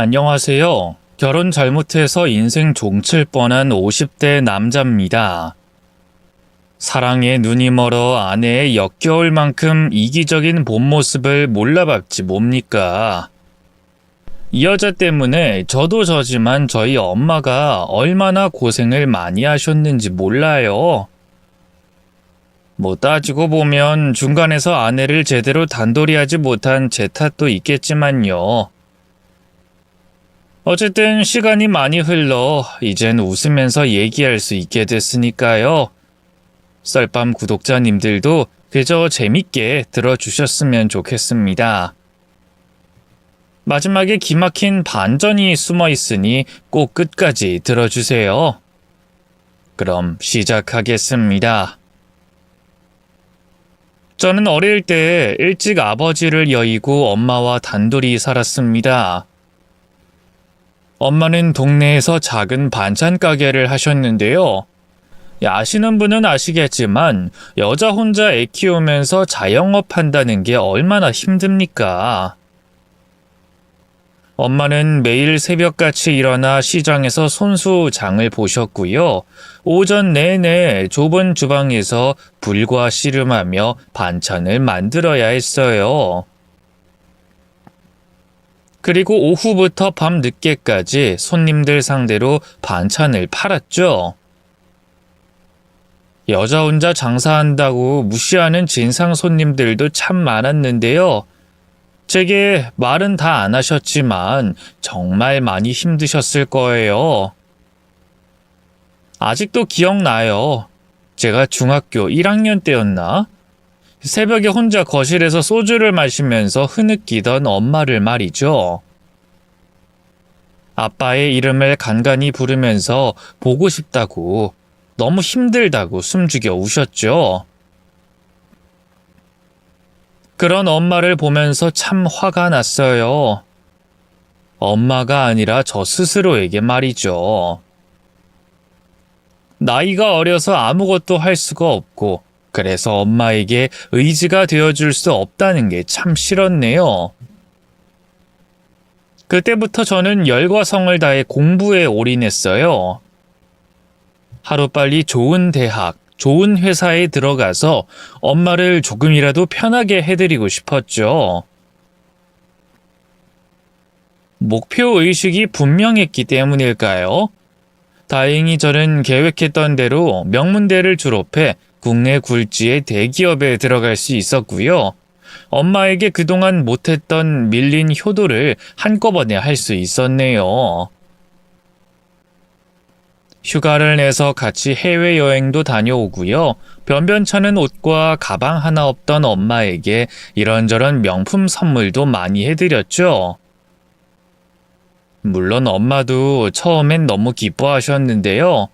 안녕하세요. 결혼 잘못해서 인생 종칠 뻔한 50대 남자입니다. 사랑에 눈이 멀어 아내의 역겨울 만큼 이기적인 본 모습을 몰라봤지 뭡니까? 이 여자 때문에 저도 저지만 저희 엄마가 얼마나 고생을 많이 하셨는지 몰라요. 뭐 따지고 보면 중간에서 아내를 제대로 단돌이하지 못한 제 탓도 있겠지만요. 어쨌든 시간이 많이 흘러 이젠 웃으면서 얘기할 수 있게 됐으니까요. 썰밤 구독자님들도 그저 재밌게 들어주셨으면 좋겠습니다. 마지막에 기막힌 반전이 숨어 있으니 꼭 끝까지 들어주세요. 그럼 시작하겠습니다. 저는 어릴 때 일찍 아버지를 여의고 엄마와 단둘이 살았습니다. 엄마는 동네에서 작은 반찬 가게를 하셨는데요. 아시는 분은 아시겠지만 여자 혼자 애 키우면서 자영업 한다는 게 얼마나 힘듭니까? 엄마는 매일 새벽같이 일어나 시장에서 손수 장을 보셨고요. 오전 내내 좁은 주방에서 불과 씨름하며 반찬을 만들어야 했어요. 그리고 오후부터 밤 늦게까지 손님들 상대로 반찬을 팔았죠. 여자 혼자 장사한다고 무시하는 진상 손님들도 참 많았는데요. 제게 말은 다 안 하셨지만 정말 많이 힘드셨을 거예요. 아직도 기억나요. 제가 중학교 1학년 때였나? 새벽에 혼자 거실에서 소주를 마시면서 흐느끼던 엄마를 말이죠. 아빠의 이름을 간간히 부르면서 보고 싶다고, 너무 힘들다고 숨죽여 우셨죠. 그런 엄마를 보면서 참 화가 났어요. 엄마가 아니라 저 스스로에게 말이죠. 나이가 어려서 아무것도 할 수가 없고, 그래서 엄마에게 의지가 되어줄 수 없다는 게 참 싫었네요. 그때부터 저는 열과 성을 다해 공부에 올인했어요. 하루빨리 좋은 대학, 좋은 회사에 들어가서 엄마를 조금이라도 편하게 해드리고 싶었죠. 목표의식이 분명했기 때문일까요? 다행히 저는 계획했던 대로 명문대를 졸업해 국내 굴지의 대기업에 들어갈 수 있었고요. 엄마에게 그동안 못했던 밀린 효도를 한꺼번에 할 수 있었네요. 휴가를 내서 같이 해외여행도 다녀오고요. 변변찮은 옷과 가방 하나 없던 엄마에게 이런저런 명품 선물도 많이 해드렸죠. 물론 엄마도 처음엔 너무 기뻐하셨는데요.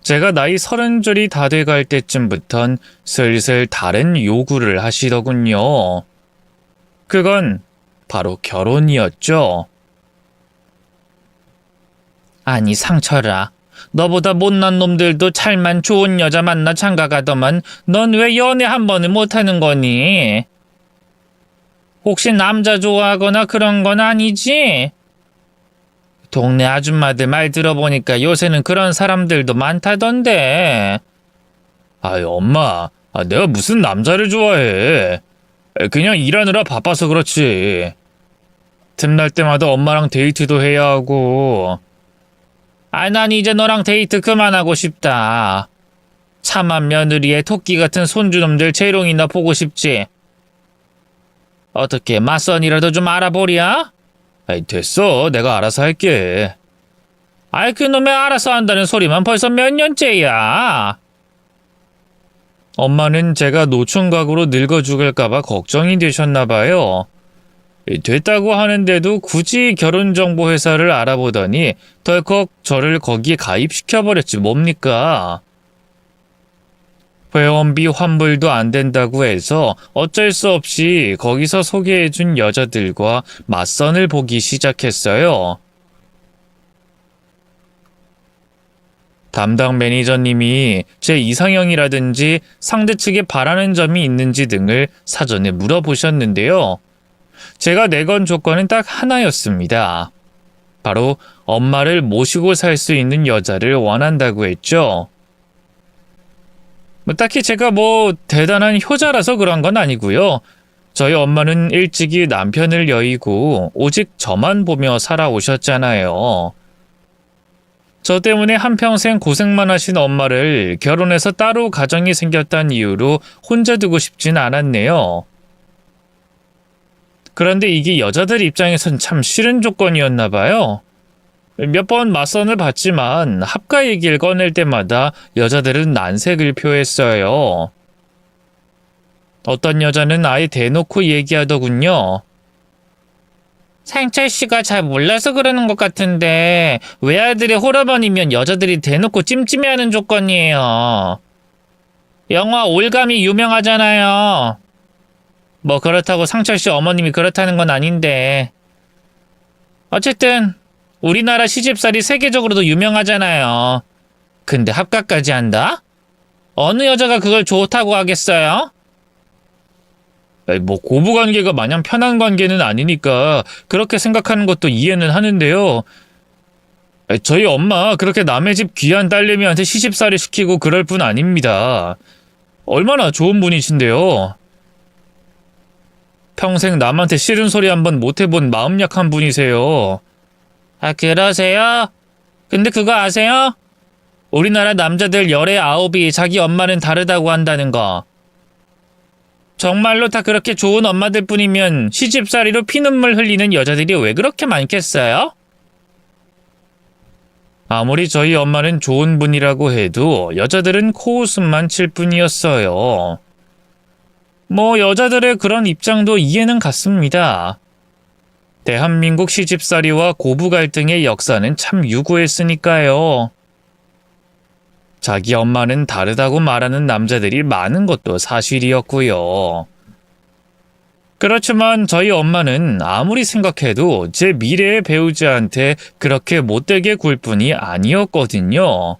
제가 나이 30줄이 다 돼갈 때쯤부턴 슬슬 다른 요구를 하시더군요. 그건 바로 결혼이었죠. 아니 상철아, 너보다 못난 놈들도 찰만 좋은 여자 만나 장가가더만 넌 왜 연애 한 번을 못하는 거니? 혹시 남자 좋아하거나 그런 건 아니지? 동네 아줌마들 말 들어보니까 요새는 그런 사람들도 많다던데. 아이 엄마, 내가 무슨 남자를 좋아해. 그냥 일하느라 바빠서 그렇지. 틈날 때마다 엄마랑 데이트도 해야 하고. 난 이제 너랑 데이트 그만하고 싶다. 참한 며느리의 토끼 같은 손주놈들 재롱이나 보고 싶지. 어떻게 맞선이라도 좀 알아보랴? 됐어. 내가 알아서 할게. 그놈의 알아서 한다는 소리만 벌써 몇 년째야. 엄마는 제가 노총각으로 늙어 죽을까봐 걱정이 되셨나봐요. 됐다고 하는데도 굳이 결혼정보회사를 알아보더니 덜컥 저를 거기에 가입시켜버렸지 뭡니까? 회원비 환불도 안 된다고 해서 어쩔 수 없이 거기서 소개해준 여자들과 맞선을 보기 시작했어요. 담당 매니저님이 제 이상형이라든지 상대 측에 바라는 점이 있는지 등을 사전에 물어보셨는데요. 제가 내건 조건은 딱 하나였습니다. 바로 엄마를 모시고 살 수 있는 여자를 원한다고 했죠. 딱히 제가 대단한 효자라서 그런 건 아니고요. 저희 엄마는 일찍이 남편을 여의고 오직 저만 보며 살아오셨잖아요. 저 때문에 한평생 고생만 하신 엄마를 결혼해서 따로 가정이 생겼다는 이유로 혼자 두고 싶진 않았네요. 그런데 이게 여자들 입장에선 참 싫은 조건이었나 봐요. 몇 번 맞선을 봤지만 합가 얘기를 꺼낼 때마다 여자들은 난색을 표했어요. 어떤 여자는 아예 대놓고 얘기하더군요. 상철 씨가 잘 몰라서 그러는 것 같은데 외아들의 호러번이면 여자들이 대놓고 찜찜해하는 조건이에요. 영화 올감이 유명하잖아요. 그렇다고 상철 씨 어머님이 그렇다는 건 아닌데. 어쨌든 우리나라 시집살이 세계적으로도 유명하잖아요. 근데 합가까지 한다? 어느 여자가 그걸 좋다고 하겠어요? 고부관계가 마냥 편한 관계는 아니니까 그렇게 생각하는 것도 이해는 하는데요. 저희 엄마 그렇게 남의 집 귀한 딸내미한테 시집살이 시키고 그럴 분 아닙니다. 얼마나 좋은 분이신데요. 평생 남한테 싫은 소리 한번 못해본 마음 약한 분이세요. 아, 그러세요? 근데 그거 아세요? 우리나라 남자들 열의 9이 자기 엄마는 다르다고 한다는 거. 정말로 다 그렇게 좋은 엄마들 뿐이면 시집살이로 피눈물 흘리는 여자들이 왜 그렇게 많겠어요? 아무리 저희 엄마는 좋은 분이라고 해도 여자들은 코웃음만 칠 뿐이었어요. 여자들의 그런 입장도 이해는 갔습니다. 대한민국 시집살이와 고부 갈등의 역사는 참 유구했으니까요. 자기 엄마는 다르다고 말하는 남자들이 많은 것도 사실이었고요. 그렇지만 저희 엄마는 아무리 생각해도 제 미래의 배우자한테 그렇게 못되게 굴 뿐이 아니었거든요.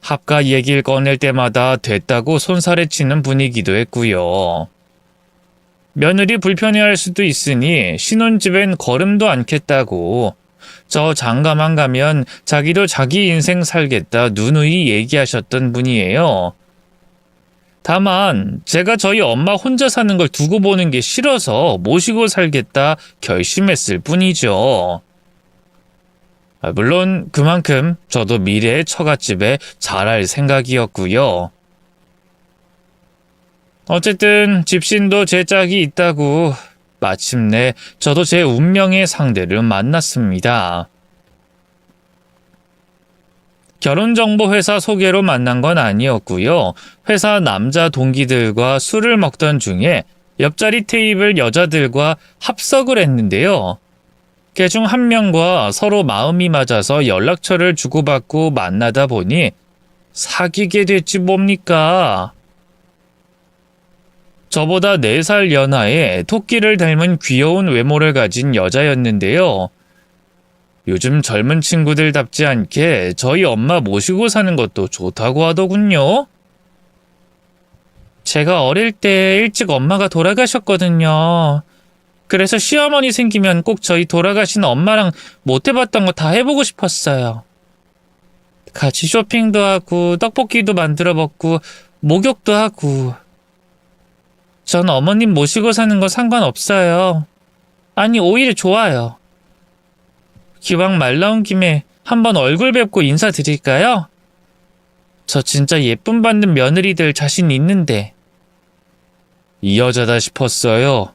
합가 얘기를 꺼낼 때마다 됐다고 손살에 치는 분위기도 했고요. 며느리 불편해할 수도 있으니 신혼집엔 걸음도 않겠다고 저 장가만 가면 자기도 자기 인생 살겠다 누누이 얘기하셨던 분이에요. 다만 제가 저희 엄마 혼자 사는 걸 두고 보는 게 싫어서 모시고 살겠다 결심했을 뿐이죠. 물론 그만큼 저도 미래의 처갓집에 잘할 생각이었고요. 어쨌든 집신도 제 짝이 있다고 마침내 저도 제 운명의 상대를 만났습니다. 결혼정보회사 소개로 만난 건 아니었고요. 회사 남자 동기들과 술을 먹던 중에 옆자리 테이블 여자들과 합석을 했는데요. 그중 한 명과 서로 마음이 맞아서 연락처를 주고받고 만나다 보니 사귀게 됐지 뭡니까? 저보다 4살 연하에 토끼를 닮은 귀여운 외모를 가진 여자였는데요. 요즘 젊은 친구들답지 않게 저희 엄마 모시고 사는 것도 좋다고 하더군요. 제가 어릴 때 일찍 엄마가 돌아가셨거든요. 그래서 시어머니 생기면 꼭 저희 돌아가신 엄마랑 못 해봤던 거 다 해보고 싶었어요. 같이 쇼핑도 하고 떡볶이도 만들어 먹고 목욕도 하고. 전 어머님 모시고 사는 거 상관없어요. 아니, 오히려 좋아요. 기왕 말 나온 김에 한번 얼굴 뵙고 인사드릴까요? 저 진짜 예쁨 받는 며느리들 자신 있는데. 이 여자다 싶었어요.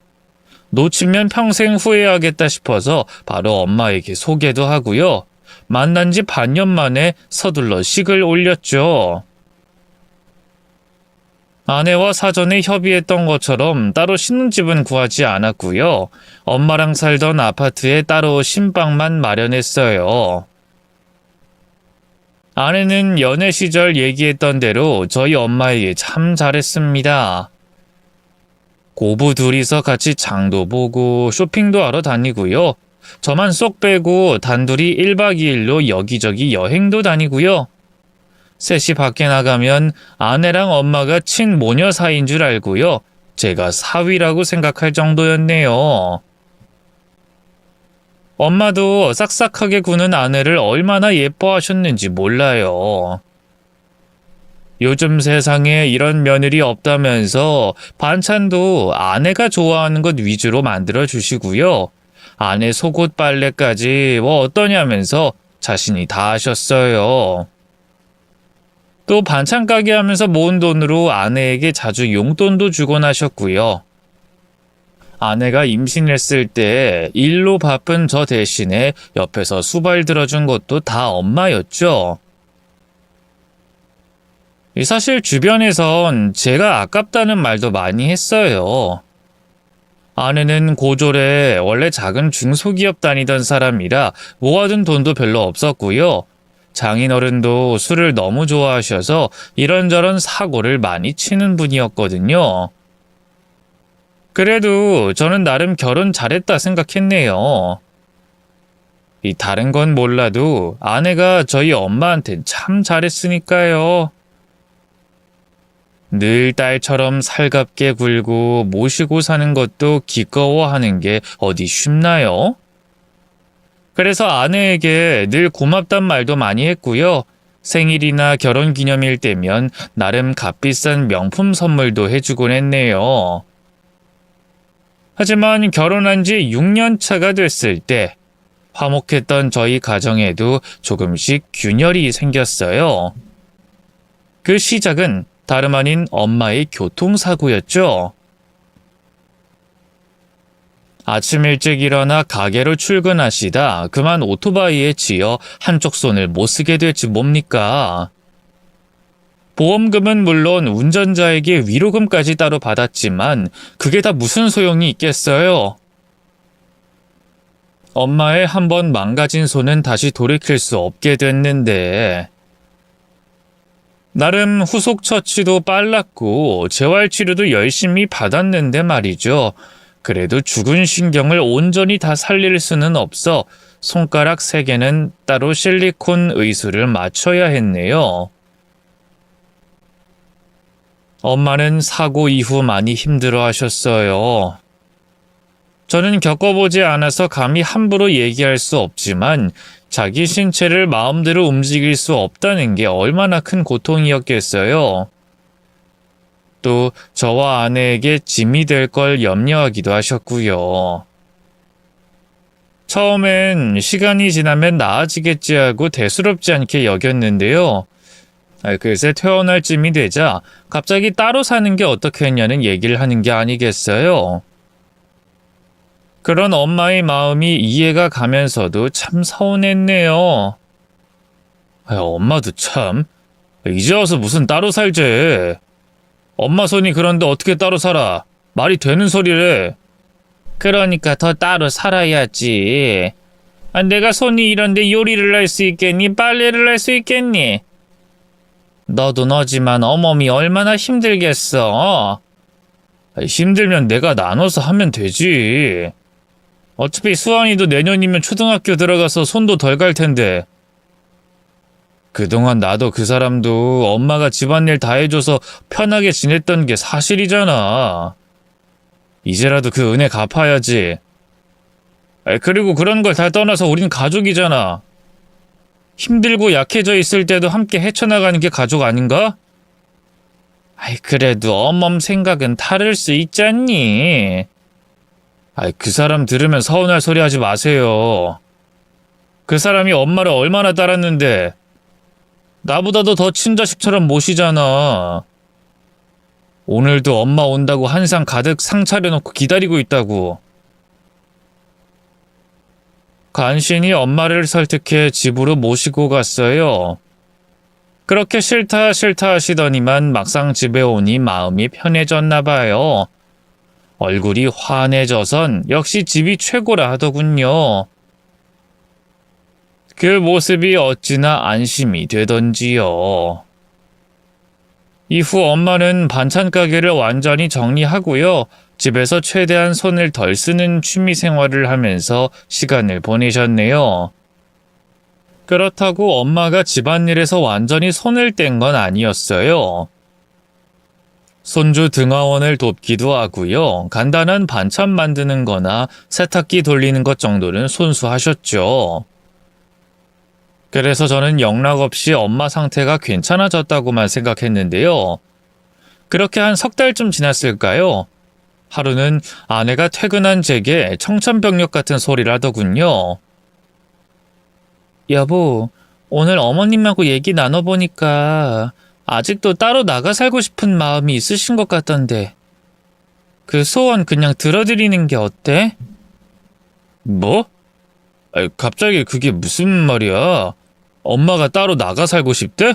놓치면 평생 후회하겠다 싶어서 바로 엄마에게 소개도 하고요. 만난 지 반년 만에 서둘러 식을 올렸죠. 아내와 사전에 협의했던 것처럼 따로 신혼집은 구하지 않았고요. 엄마랑 살던 아파트에 따로 신방만 마련했어요. 아내는 연애 시절 얘기했던 대로 저희 엄마에게 참 잘했습니다. 고부 둘이서 같이 장도 보고 쇼핑도 하러 다니고요. 저만 쏙 빼고 단둘이 1박 2일로 여기저기 여행도 다니고요. 셋이 밖에 나가면 아내랑 엄마가 친모녀 사이인 줄 알고요. 제가 사위라고 생각할 정도였네요. 엄마도 싹싹하게 구는 아내를 얼마나 예뻐하셨는지 몰라요. 요즘 세상에 이런 며느리 없다면서 반찬도 아내가 좋아하는 것 위주로 만들어 주시고요. 아내 속옷 빨래까지 뭐 어떠냐면서 자신이 다 하셨어요. 또 반찬 가게 하면서 모은 돈으로 아내에게 자주 용돈도 주곤 하셨고요. 아내가 임신했을 때 일로 바쁜 저 대신에 옆에서 수발 들어준 것도 다 엄마였죠. 사실 주변에선 제가 아깝다는 말도 많이 했어요. 아내는 고졸에 원래 작은 중소기업 다니던 사람이라 모아둔 돈도 별로 없었고요. 장인어른도 술을 너무 좋아하셔서 이런저런 사고를 많이 치는 분이었거든요. 그래도 저는 나름 결혼 잘했다 생각했네요. 다른 건 몰라도 아내가 저희 엄마한테 참 잘했으니까요. 늘 딸처럼 살갑게 굴고 모시고 사는 것도 기꺼워하는 게 어디 쉽나요? 그래서 아내에게 늘 고맙단 말도 많이 했고요. 생일이나 결혼기념일 때면 나름 값비싼 명품 선물도 해주곤 했네요. 하지만 결혼한 지 6년 차가 됐을 때 화목했던 저희 가정에도 조금씩 균열이 생겼어요. 그 시작은 다름 아닌 엄마의 교통사고였죠. 아침 일찍 일어나 가게로 출근하시다 그만 오토바이에 치여 한쪽 손을 못 쓰게 될지 뭡니까? 보험금은 물론 운전자에게 위로금까지 따로 받았지만 그게 다 무슨 소용이 있겠어요? 엄마의 한번 망가진 손은 다시 돌이킬 수 없게 됐는데 나름 후속 처치도 빨랐고 재활치료도 열심히 받았는데 말이죠. 그래도 죽은 신경을 온전히 다 살릴 수는 없어 손가락 3개는 따로 실리콘 의수를 맞춰야 했네요. 엄마는 사고 이후 많이 힘들어 하셨어요. 저는 겪어보지 않아서 감히 함부로 얘기할 수 없지만 자기 신체를 마음대로 움직일 수 없다는 게 얼마나 큰 고통이었겠어요. 또 저와 아내에게 짐이 될 걸 염려하기도 하셨고요. 처음엔 시간이 지나면 나아지겠지 하고 대수롭지 않게 여겼는데요. 글쎄 퇴원할 쯤이 되자 갑자기 따로 사는 게 어떻겠냐는 얘기를 하는 게 아니겠어요. 그런 엄마의 마음이 이해가 가면서도 참 서운했네요. 엄마도 참, 이제 와서 무슨 따로 살재. 엄마 손이 그런데 어떻게 따로 살아? 말이 되는 소리래. 그러니까 더 따로 살아야지. 내가 손이 이런데 요리를 할 수 있겠니? 빨래를 할 수 있겠니? 너도 너지만 어머니 얼마나 힘들겠어. 힘들면 내가 나눠서 하면 되지. 어차피 수환이도 내년이면 초등학교 들어가서 손도 덜 갈 텐데. 그동안 나도 그 사람도 엄마가 집안일 다 해줘서 편하게 지냈던 게 사실이잖아. 이제라도 그 은혜 갚아야지. 그리고 그런 걸 다 떠나서 우린 가족이잖아. 힘들고 약해져 있을 때도 함께 헤쳐나가는 게 가족 아닌가? 그래도 엄엄 생각은 다를 수 있잖니. 그 사람 들으면 서운할 소리 하지 마세요. 그 사람이 엄마를 얼마나 따랐는데 나보다도 더 친자식처럼 모시잖아. 오늘도 엄마 온다고 한상 가득 상 차려놓고 기다리고 있다고. 간신히 엄마를 설득해 집으로 모시고 갔어요. 그렇게 싫다 하시더니만 막상 집에 오니 마음이 편해졌나 봐요. 얼굴이 환해져선 역시 집이 최고라 하더군요. 그 모습이 어찌나 안심이 되던지요. 이후 엄마는 반찬 가게를 완전히 정리하고요. 집에서 최대한 손을 덜 쓰는 취미 생활을 하면서 시간을 보내셨네요. 그렇다고 엄마가 집안일에서 완전히 손을 뗀 건 아니었어요. 손주 등하원을 돕기도 하고요. 간단한 반찬 만드는 거나 세탁기 돌리는 것 정도는 손수하셨죠. 그래서 저는 영락없이 엄마 상태가 괜찮아졌다고만 생각했는데요. 그렇게 한 석 달쯤 지났을까요? 하루는 아내가 퇴근한 제게 청천벽력 같은 소리를 하더군요. 여보, 오늘 어머님하고 얘기 나눠보니까 아직도 따로 나가 살고 싶은 마음이 있으신 것 같던데. 그 소원 그냥 들어드리는 게 어때? 뭐? 아이, 갑자기 그게 무슨 말이야? 엄마가 따로 나가 살고 싶대?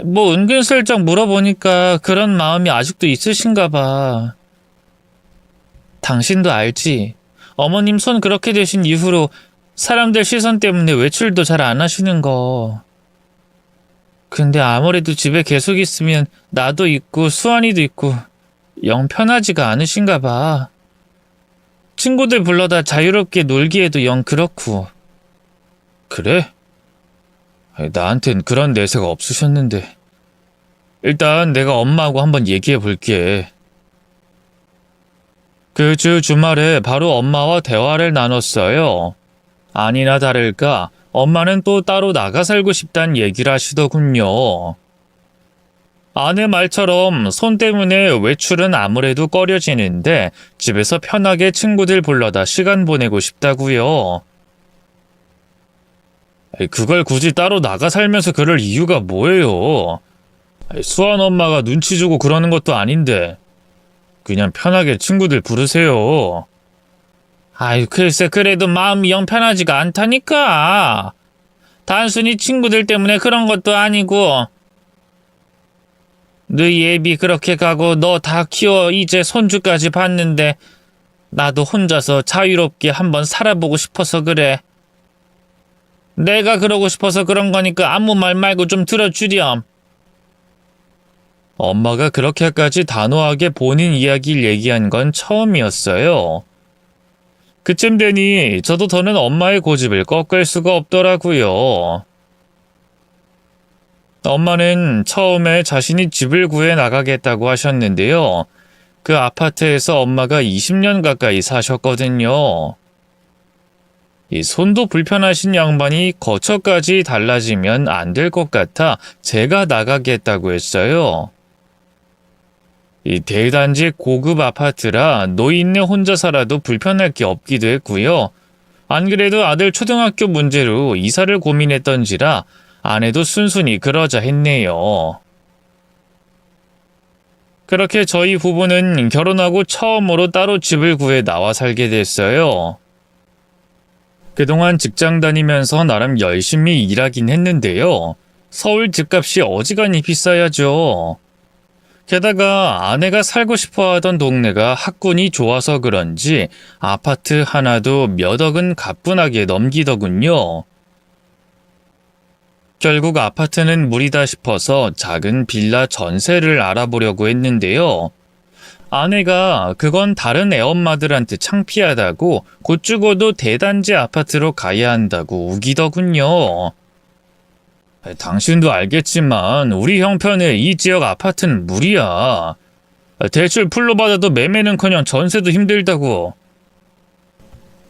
뭐 은근슬쩍 물어보니까 그런 마음이 아직도 있으신가 봐. 당신도 알지? 어머님 손 그렇게 되신 이후로 사람들 시선 때문에 외출도 잘 안 하시는 거. 근데 아무래도 집에 계속 있으면 나도 있고 수환이도 있고 영 편하지가 않으신가 봐. 친구들 불러다 자유롭게 놀기에도 영 그렇고. 그래? 나한텐 그런 내세가 없으셨는데. 일단 내가 엄마하고 한번 얘기해 볼게. 그 주 주말에 바로 엄마와 대화를 나눴어요. 아니나 다를까 엄마는 또 따로 나가 살고 싶단 얘기를 하시더군요. 아내 말처럼 손 때문에 외출은 아무래도 꺼려지는데 집에서 편하게 친구들 불러다 시간 보내고 싶다고요. 그걸 굳이 따로 나가 살면서 그럴 이유가 뭐예요? 수환 엄마가 눈치 주고 그러는 것도 아닌데 그냥 편하게 친구들 부르세요. 아유, 글쎄 그래도 마음이 영 편하지가 않다니까. 단순히 친구들 때문에 그런 것도 아니고. 너희 애비 그렇게 가고 너 다 키워 이제 손주까지 봤는데 나도 혼자서 자유롭게 한번 살아보고 싶어서 그래. 내가 그러고 싶어서 그런 거니까 아무 말 말고 좀 들어주렴. 엄마가 그렇게까지 단호하게 본인 이야기를 얘기한 건 처음이었어요. 그쯤 되니 저도 더는 엄마의 고집을 꺾을 수가 없더라고요. 엄마는 처음에 자신이 집을 구해 나가겠다고 하셨는데요. 그 아파트에서 엄마가 20년 가까이 사셨거든요. 이 손도 불편하신 양반이 거처까지 달라지면 안 될 것 같아 제가 나가겠다고 했어요. 이 대단지 고급 아파트라 노인네 혼자 살아도 불편할 게 없기도 했고요. 안 그래도 아들 초등학교 문제로 이사를 고민했던지라 아내도 순순히 그러자 했네요. 그렇게 저희 부부는 결혼하고 처음으로 따로 집을 구해 나와 살게 됐어요. 그동안 직장 다니면서 나름 열심히 일하긴 했는데요. 서울 집값이 어지간히 비싸야죠. 게다가 아내가 살고 싶어 하던 동네가 학군이 좋아서 그런지 아파트 하나도 몇 억은 가뿐하게 넘기더군요. 결국 아파트는 무리다 싶어서 작은 빌라 전세를 알아보려고 했는데요. 아내가 그건 다른 애엄마들한테 창피하다고 곧 죽어도 대단지 아파트로 가야 한다고 우기더군요. 당신도 알겠지만 우리 형편에 이 지역 아파트는 무리야. 대출 풀로 받아도 매매는커녕 전세도 힘들다고.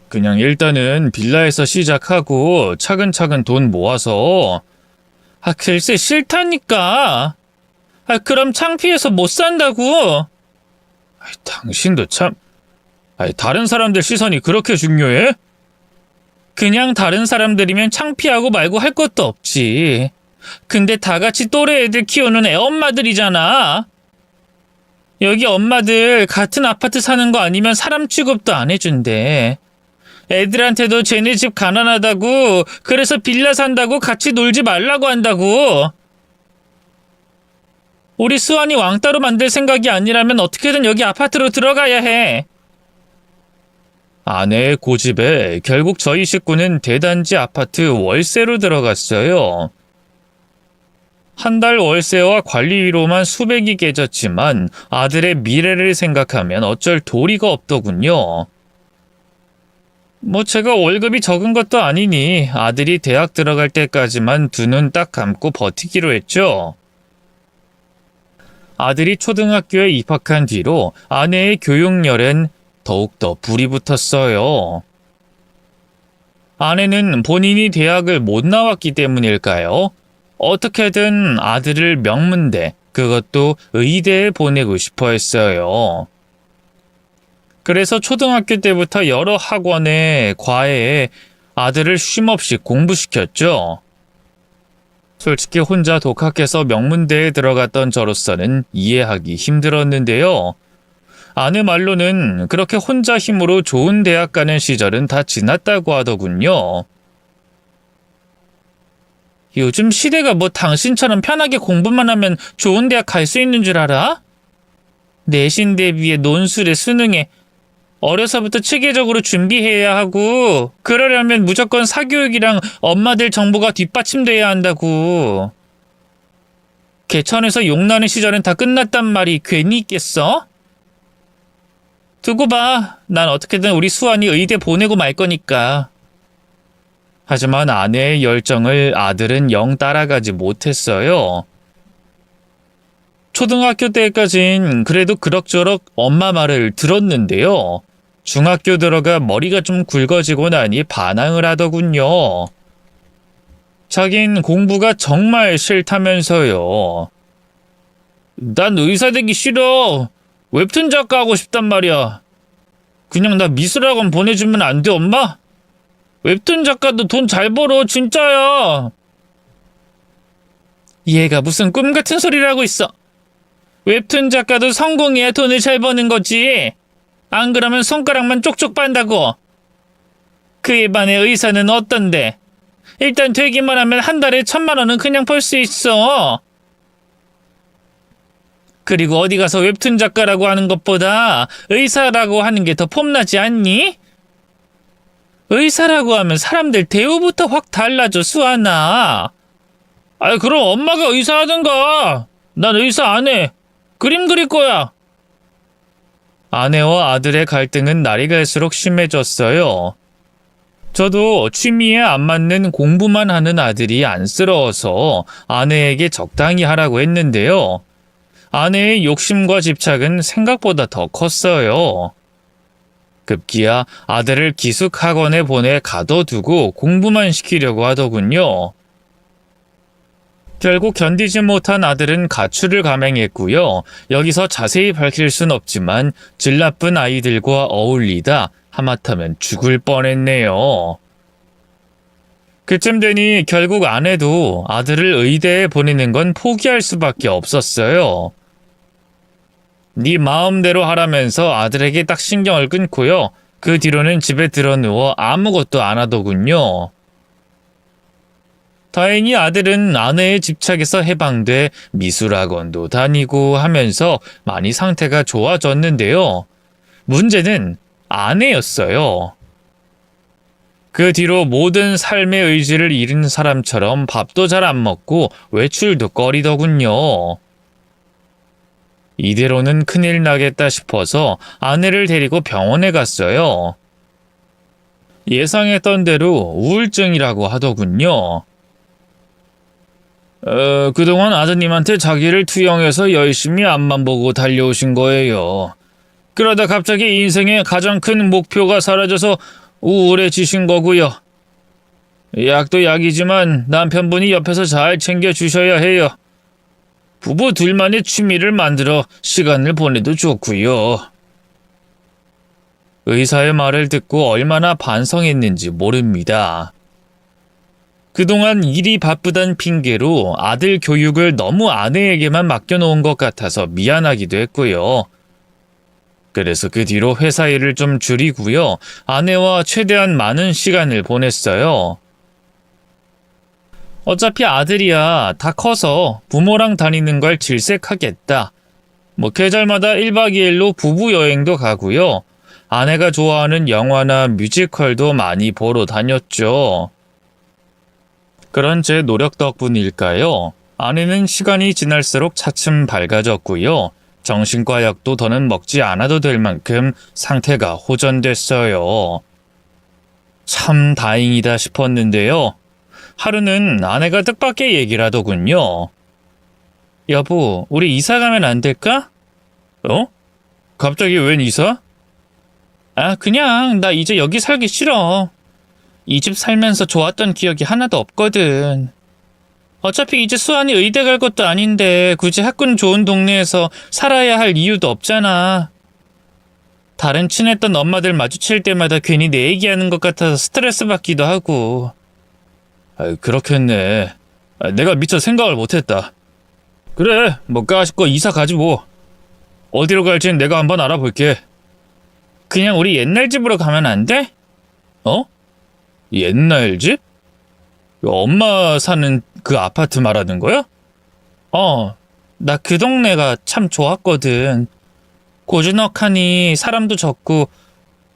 그냥 일단은 빌라에서 시작하고 차근차근 돈 모아서. 글쎄 싫다니까. 그럼 창피해서 못 산다고. 당신도 참. 다른 사람들 시선이 그렇게 중요해? 그냥 다른 사람들이면 창피하고 말고 할 것도 없지. 근데 다 같이 또래 애들 키우는 애엄마들이잖아. 여기 엄마들 같은 아파트 사는 거 아니면 사람 취급도 안 해준대. 애들한테도 쟤네 집 가난하다고, 그래서 빌라 산다고 같이 놀지 말라고 한다고. 우리 수환이 왕따로 만들 생각이 아니라면 어떻게든 여기 아파트로 들어가야 해. 아내의 고집에 결국 저희 식구는 대단지 아파트 월세로 들어갔어요. 한 달 월세와 관리비로만 수백이 깨졌지만 아들의 미래를 생각하면 어쩔 도리가 없더군요. 제가 월급이 적은 것도 아니니 아들이 대학 들어갈 때까지만 두 눈 딱 감고 버티기로 했죠. 아들이 초등학교에 입학한 뒤로 아내의 교육열엔 더욱더 불이 붙었어요. 아내는 본인이 대학을 못 나왔기 때문일까요? 어떻게든 아들을 명문대, 그것도 의대에 보내고 싶어 했어요. 그래서 초등학교 때부터 여러 학원에, 과외에 아들을 쉼없이 공부시켰죠. 솔직히 혼자 독학해서 명문대에 들어갔던 저로서는 이해하기 힘들었는데요. 아내 말로는 그렇게 혼자 힘으로 좋은 대학 가는 시절은 다 지났다고 하더군요. 요즘 시대가 뭐 당신처럼 편하게 공부만 하면 좋은 대학 갈 수 있는 줄 알아? 내신 대비에 논술에 수능에 어려서부터 체계적으로 준비해야 하고 그러려면 무조건 사교육이랑 엄마들 정보가 뒷받침돼야 한다고. 개천에서 용나는 시절은 다 끝났단 말이 괜히 있겠어? 두고 봐. 난 어떻게든 우리 수환이 의대 보내고 말 거니까. 하지만 아내의 열정을 아들은 영 따라가지 못했어요. 초등학교 때까진 그래도 그럭저럭 엄마 말을 들었는데요. 중학교 들어가 머리가 좀 굵어지고 나니 반항을 하더군요. 자긴 공부가 정말 싫다면서요. 난 의사 되기 싫어. 웹툰 작가 하고 싶단 말이야. 그냥 나 미술학원 보내주면 안 돼, 엄마? 웹툰 작가도 돈 잘 벌어, 진짜야. 얘가 무슨 꿈 같은 소리를 하고 있어. 웹툰 작가도 성공해야 돈을 잘 버는 거지. 안 그러면 손가락만 쪽쪽 빤다고. 그에 반해 의사는 어떤데? 일단 되기만 하면 한 달에 1,000만 원은 그냥 벌 수 있어. 그리고 어디 가서 웹툰 작가라고 하는 것보다 의사라고 하는 게 더 폼나지 않니? 의사라고 하면 사람들 대우부터 확 달라져, 수아나. 아이, 그럼 엄마가 의사 하든가. 난 의사 안 해. 그림 그릴 거야. 아내와 아들의 갈등은 날이 갈수록 심해졌어요. 저도 취미에 안 맞는 공부만 하는 아들이 안쓰러워서 아내에게 적당히 하라고 했는데요. 아내의 욕심과 집착은 생각보다 더 컸어요. 급기야 아들을 기숙학원에 보내 가둬두고 공부만 시키려고 하더군요. 결국 견디지 못한 아들은 가출을 감행했고요. 여기서 자세히 밝힐 순 없지만 질 나쁜 아이들과 어울리다 하마터면 죽을 뻔했네요. 그쯤 되니 결국 아내도 아들을 의대에 보내는 건 포기할 수밖에 없었어요. 네 마음대로 하라면서 아들에게 딱 신경을 끊고요. 그 뒤로는 집에 들어누워 아무것도 안 하더군요. 다행히 아들은 아내의 집착에서 해방돼 미술학원도 다니고 하면서 많이 상태가 좋아졌는데요. 문제는 아내였어요. 그 뒤로 모든 삶의 의지를 잃은 사람처럼 밥도 잘 안 먹고 외출도 꺼리더군요. 이대로는 큰일 나겠다 싶어서 아내를 데리고 병원에 갔어요. 예상했던 대로 우울증이라고 하더군요. 그동안 아드님한테 자기를 투영해서 열심히 앞만 보고 달려오신 거예요. 그러다 갑자기 인생의 가장 큰 목표가 사라져서 우울해지신 거고요. 약도 약이지만 남편분이 옆에서 잘 챙겨주셔야 해요. 부부 둘만의 취미를 만들어 시간을 보내도 좋고요. 의사의 말을 듣고 얼마나 반성했는지 모릅니다. 그동안 일이 바쁘단 핑계로 아들 교육을 너무 아내에게만 맡겨놓은 것 같아서 미안하기도 했고요. 그래서 그 뒤로 회사 일을 좀 줄이고요. 아내와 최대한 많은 시간을 보냈어요. 어차피 아들이야 다 커서 부모랑 다니는 걸 질색하겠다. 계절마다 1박 2일로 부부 여행도 가고요. 아내가 좋아하는 영화나 뮤지컬도 많이 보러 다녔죠. 그런 제 노력 덕분일까요? 아내는 시간이 지날수록 차츰 밝아졌고요. 정신과 약도 더는 먹지 않아도 될 만큼 상태가 호전됐어요. 참 다행이다 싶었는데요. 하루는 아내가 뜻밖의 얘기를 하더군요. 여보, 우리 이사 가면 안 될까? 어? 갑자기 웬 이사? 아, 그냥 나 이제 여기 살기 싫어. 이 집 살면서 좋았던 기억이 하나도 없거든. 어차피 이제 수아이 의대 갈 것도 아닌데 굳이 학군 좋은 동네에서 살아야 할 이유도 없잖아. 다른 친했던 엄마들 마주칠 때마다 괜히 내 얘기하는 것 같아서 스트레스 받기도 하고. 그렇겠네. 내가 미처 생각을 못했다. 그래, 뭐 까짓거 이사 가지 뭐. 어디로 갈지는 내가 한번 알아볼게. 그냥 우리 옛날 집으로 가면 안 돼? 어? 옛날 집? 엄마 사는 그 아파트 말하는 거야? 나 그 동네가 참 좋았거든. 고즈넉하니 사람도 적고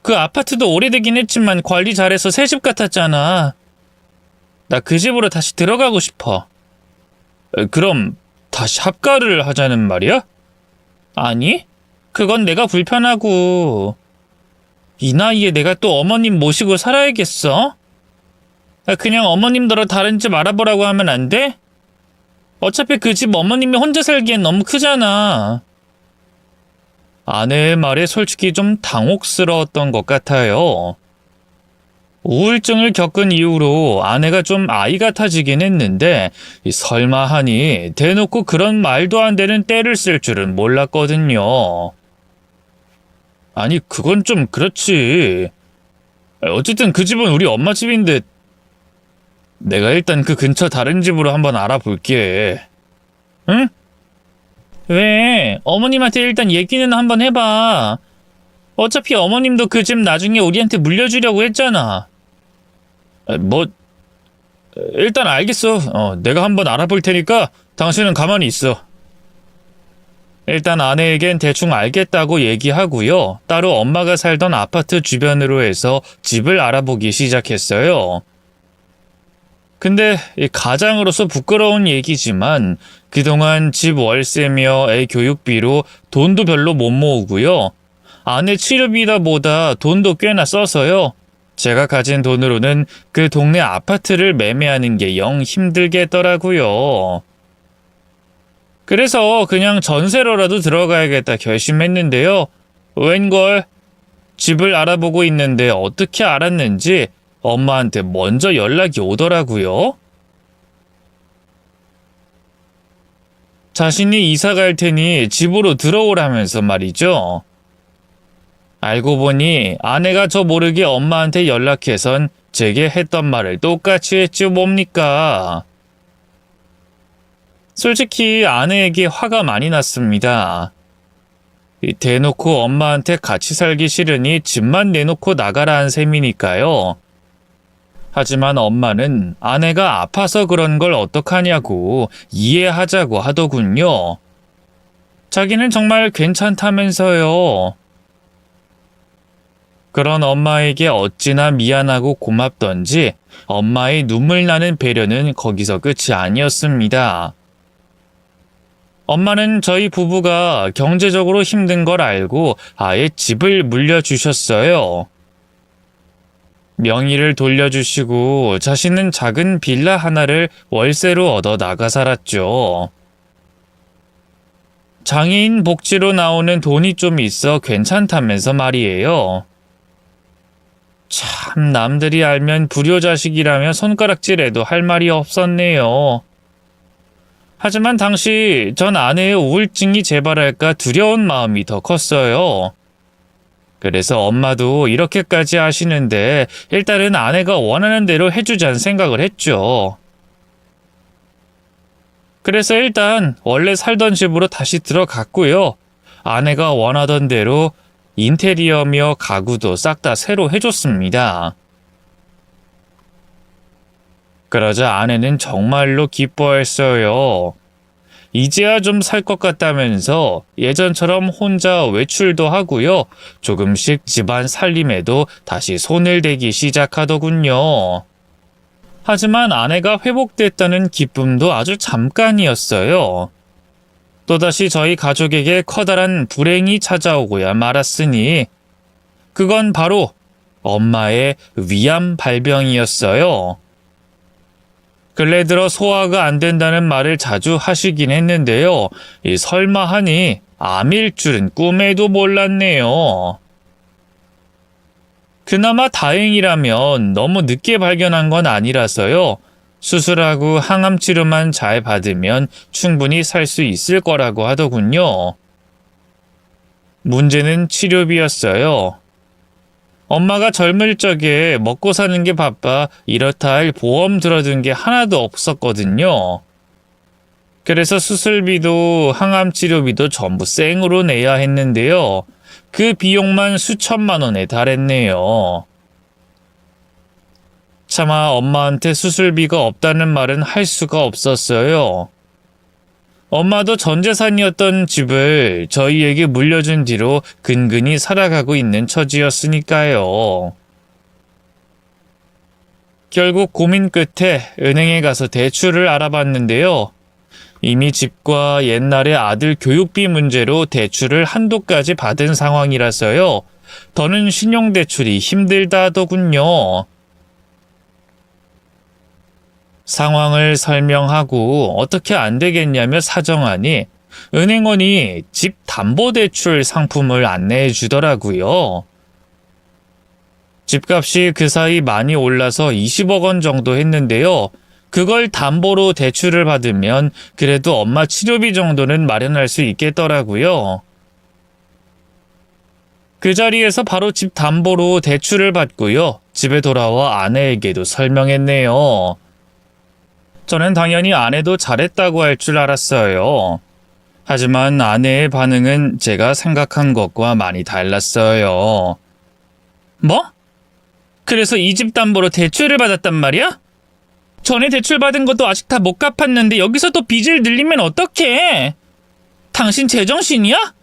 그 아파트도 오래되긴 했지만 관리 잘해서 새 집 같았잖아. 나 그 집으로 다시 들어가고 싶어. 그럼 다시 합가를 하자는 말이야? 아니, 그건 내가 불편하고. 이 나이에 내가 또 어머님 모시고 살아야겠어? 그냥 어머님더러 다른 집 알아보라고 하면 안 돼? 어차피 그 집 어머님이 혼자 살기엔 너무 크잖아. 아내의 말에 솔직히 좀 당혹스러웠던 것 같아요. 우울증을 겪은 이후로 아내가 좀 아이 같아지긴 했는데 설마 하니 대놓고 그런 말도 안 되는 떼를 쓸 줄은 몰랐거든요. 아니, 그건 좀 그렇지. 어쨌든 그 집은 우리 엄마 집인데 내가 일단 그 근처 다른 집으로 한번 알아볼게. 응? 왜? 어머님한테 일단 얘기는 한번 해봐. 어차피 어머님도 그 집 나중에 우리한테 물려주려고 했잖아. 일단 알겠어. 내가 한번 알아볼 테니까 당신은 가만히 있어. 일단 아내에겐 대충 알겠다고 얘기하고요. 따로 엄마가 살던 아파트 주변으로 해서 집을 알아보기 시작했어요. 근데 가장으로서 부끄러운 얘기지만 그동안 집 월세며 애 교육비로 돈도 별로 못 모으고요. 아내 치료비다 보다 돈도 꽤나 써서요. 제가 가진 돈으로는 그 동네 아파트를 매매하는 게 영 힘들겠더라고요. 그래서 그냥 전세로라도 들어가야겠다 결심했는데요. 웬걸 집을 알아보고 있는데 어떻게 알았는지 엄마한테 먼저 연락이 오더라고요. 자신이 이사 갈 테니 집으로 들어오라면서 말이죠. 알고 보니 아내가 저 모르게 엄마한테 연락해선 제게 했던 말을 똑같이 했죠 뭡니까. 솔직히 아내에게 화가 많이 났습니다. 대놓고 엄마한테 같이 살기 싫으니 집만 내놓고 나가라는 셈이니까요. 하지만 엄마는 아내가 아파서 그런 걸 어떡하냐고 이해하자고 하더군요. 자기는 정말 괜찮다면서요. 그런 엄마에게 어찌나 미안하고 고맙던지 엄마의 눈물 나는 배려는 거기서 끝이 아니었습니다. 엄마는 저희 부부가 경제적으로 힘든 걸 알고 아예 집을 물려주셨어요. 명의를 돌려주시고 자신은 작은 빌라 하나를 월세로 얻어 나가 살았죠. 장애인 복지로 나오는 돈이 좀 있어 괜찮다면서 말이에요. 참 남들이 알면 불효자식이라며 손가락질해도 할 말이 없었네요. 하지만 당시 전 아내의 우울증이 재발할까 두려운 마음이 더 컸어요. 그래서 엄마도 이렇게까지 하시는데 일단은 아내가 원하는 대로 해주자는 생각을 했죠. 그래서 일단 원래 살던 집으로 다시 들어갔고요. 아내가 원하던 대로 인테리어며 가구도 싹 다 새로 해줬습니다. 그러자 아내는 정말로 기뻐했어요. 이제야 좀 살 것 같다면서 예전처럼 혼자 외출도 하고요. 조금씩 집안 살림에도 다시 손을 대기 시작하더군요. 하지만 아내가 회복됐다는 기쁨도 아주 잠깐이었어요. 또다시 저희 가족에게 커다란 불행이 찾아오고야 말았으니 그건 바로 엄마의 위암 발병이었어요. 근래 들어 소화가 안 된다는 말을 자주 하시긴 했는데요. 이 설마 하니 암일 줄은 꿈에도 몰랐네요. 그나마 다행이라면 너무 늦게 발견한 건 아니라서요. 수술하고 항암 치료만 잘 받으면 충분히 살 수 있을 거라고 하더군요. 문제는 치료비였어요. 엄마가 젊을 적에 먹고 사는 게 바빠 이렇다 할 보험 들어둔 게 하나도 없었거든요. 그래서 수술비도 항암 치료비도 전부 생으로 내야 했는데요. 그 비용만 수천만 원에 달했네요. 차마 엄마한테 수술비가 없다는 말은 할 수가 없었어요. 엄마도 전 재산이었던 집을 저희에게 물려준 뒤로 근근히 살아가고 있는 처지였으니까요. 결국 고민 끝에 은행에 가서 대출을 알아봤는데요. 이미 집과 옛날에 아들 교육비 문제로 대출을 한도까지 받은 상황이라서요. 더는 신용대출이 힘들다 하더군요. 상황을 설명하고 어떻게 안 되겠냐며 사정하니 은행원이 집 담보대출 상품을 안내해 주더라고요. 집값이 그 사이 많이 올라서 20억 원 정도 했는데요. 그걸 담보로 대출을 받으면 그래도 엄마 치료비 정도는 마련할 수 있겠더라고요. 그 자리에서 바로 집 담보로 대출을 받고요. 집에 돌아와 아내에게도 설명했네요. 저는 당연히 아내도 잘했다고 할 줄 알았어요. 하지만 아내의 반응은 제가 생각한 것과 많이 달랐어요. 뭐? 그래서 이 집 담보로 대출을 받았단 말이야? 전에 대출 받은 것도 아직 다 못 갚았는데 여기서 또 빚을 늘리면 어떡해? 당신 제정신이야?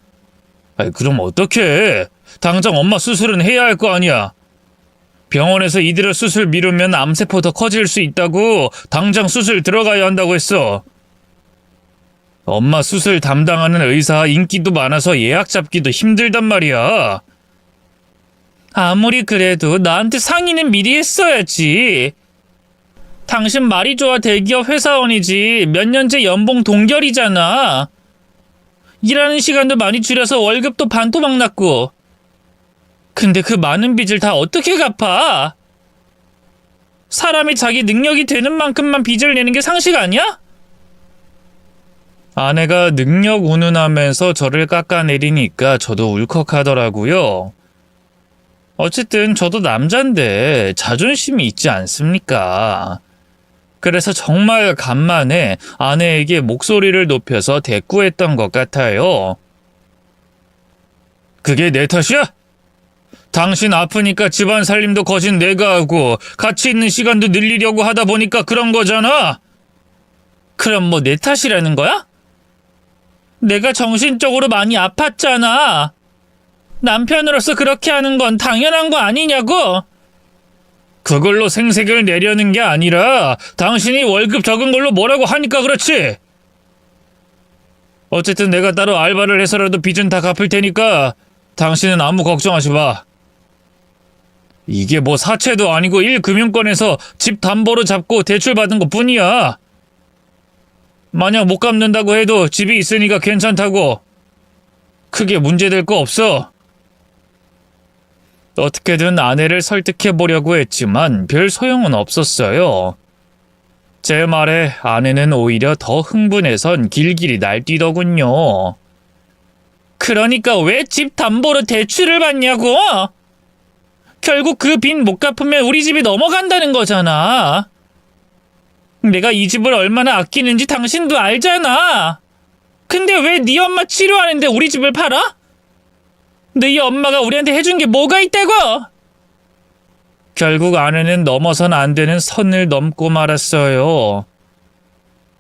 아이, 그럼 어떡해? 당장 엄마 수술은 해야 할 거 아니야. 병원에서 이대로 수술 미루면 암세포 더 커질 수 있다고 당장 수술 들어가야 한다고 했어. 엄마 수술 담당하는 의사 인기도 많아서 예약 잡기도 힘들단 말이야. 아무리 그래도 나한테 상의는 미리 했어야지. 당신 말이 좋아 대기업 회사원이지 몇 년째 연봉 동결이잖아. 일하는 시간도 많이 줄여서 월급도 반토막 났고. 근데 그 많은 빚을 다 어떻게 갚아? 사람이 자기 능력이 되는 만큼만 빚을 내는 게 상식 아니야? 아내가 능력 운운하면서 저를 깎아내리니까 저도 울컥하더라고요. 어쨌든 저도 남잔데 자존심이 있지 않습니까? 그래서 정말 간만에 아내에게 목소리를 높여서 대꾸했던 것 같아요. 그게 내 탓이야? 당신 아프니까 집안 살림도 거진 내가 하고 같이 있는 시간도 늘리려고 하다 보니까 그런 거잖아. 그럼 뭐 내 탓이라는 거야? 내가 정신적으로 많이 아팠잖아. 남편으로서 그렇게 하는 건 당연한 거 아니냐고. 그걸로 생색을 내려는 게 아니라 당신이 월급 적은 걸로 뭐라고 하니까 그렇지. 어쨌든 내가 따로 알바를 해서라도 빚은 다 갚을 테니까 당신은 아무 걱정하지 마. 이게 뭐 사채도 아니고 1금융권에서 집 담보로 잡고 대출받은 것 뿐이야. 만약 못 갚는다고 해도 집이 있으니까 괜찮다고. 크게 문제될 거 없어. 어떻게든 아내를 설득해보려고 했지만 별 소용은 없었어요. 제 말에 아내는 오히려 더 흥분해선 길길이 날뛰더군요. 그러니까 왜 집 담보로 대출을 받냐고? 결국 그 빚 못 갚으면 우리 집이 넘어간다는 거잖아. 내가 이 집을 얼마나 아끼는지 당신도 알잖아. 근데 왜 네 엄마 치료하는데 우리 집을 팔아? 너희 엄마가 우리한테 해준 게 뭐가 있다고? 결국 아내는 넘어선 안 되는 선을 넘고 말았어요.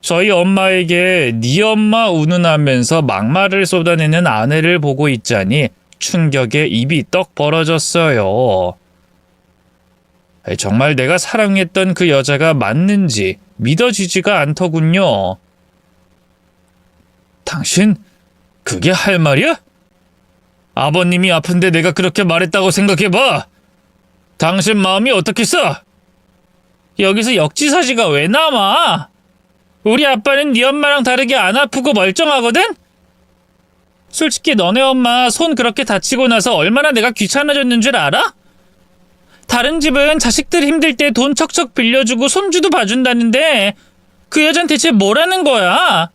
저희 엄마에게 네 엄마 운운하면서 막말을 쏟아내는 아내를 보고 있자니 충격에 입이 떡 벌어졌어요. 정말 내가 사랑했던 그 여자가 맞는지 믿어지지가 않더군요. 당신, 그게 할 말이야? 아버님이 아픈데 내가 그렇게 말했다고 생각해봐. 당신 마음이 어떻겠어? 여기서 역지사지가 왜 남아? 우리 아빠는 네 엄마랑 다르게 안 아프고 멀쩡하거든? 솔직히 너네 엄마 손 그렇게 다치고 나서 얼마나 내가 귀찮아졌는 줄 알아? 다른 집은 자식들 힘들 때 돈 척척 빌려주고 손주도 봐준다는데 그 여잔 대체 뭐라는 거야?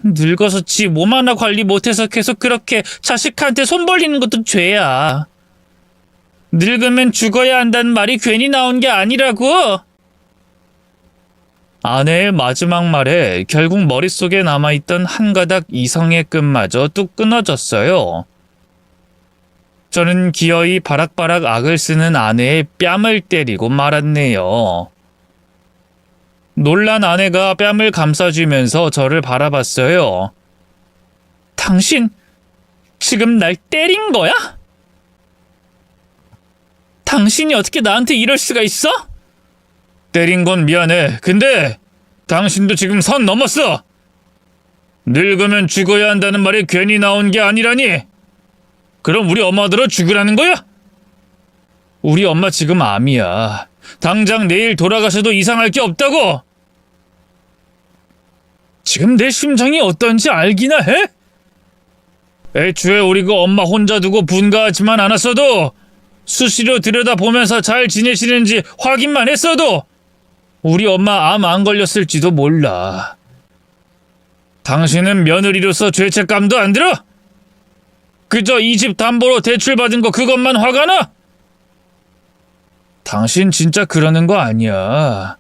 늙어서 지 몸 하나 관리 못해서 계속 그렇게 자식한테 손 벌리는 것도 죄야. 늙으면 죽어야 한다는 말이 괜히 나온 게 아니라고. 아내의 마지막 말에 결국 머릿속에 남아있던 한 가닥 이성의 끈마저 뚝 끊어졌어요. 저는 기어이 바락바락 악을 쓰는 아내의 뺨을 때리고 말았네요. 놀란 아내가 뺨을 감싸주면서 저를 바라봤어요. 당신 지금 날 때린 거야? 당신이 어떻게 나한테 이럴 수가 있어? 때린 건 미안해. 근데 당신도 지금 선 넘었어. 늙으면 죽어야 한다는 말이 괜히 나온 게 아니라니. 그럼 우리 엄마들어 죽으라는 거야? 우리 엄마 지금 암이야. 당장 내일 돌아가셔도 이상할 게 없다고. 지금 내 심정이 어떤지 알기나 해? 애초에 우리 그 엄마 혼자 두고 분가하지만 않았어도 수시로 들여다보면서 잘 지내시는지 확인만 했어도 우리 엄마 암 안 걸렸을지도 몰라. 당신은 며느리로서 죄책감도 안 들어? 그저 이 집 담보로 대출받은 거 그것만 화가 나? 당신 진짜 그러는 거 아니야.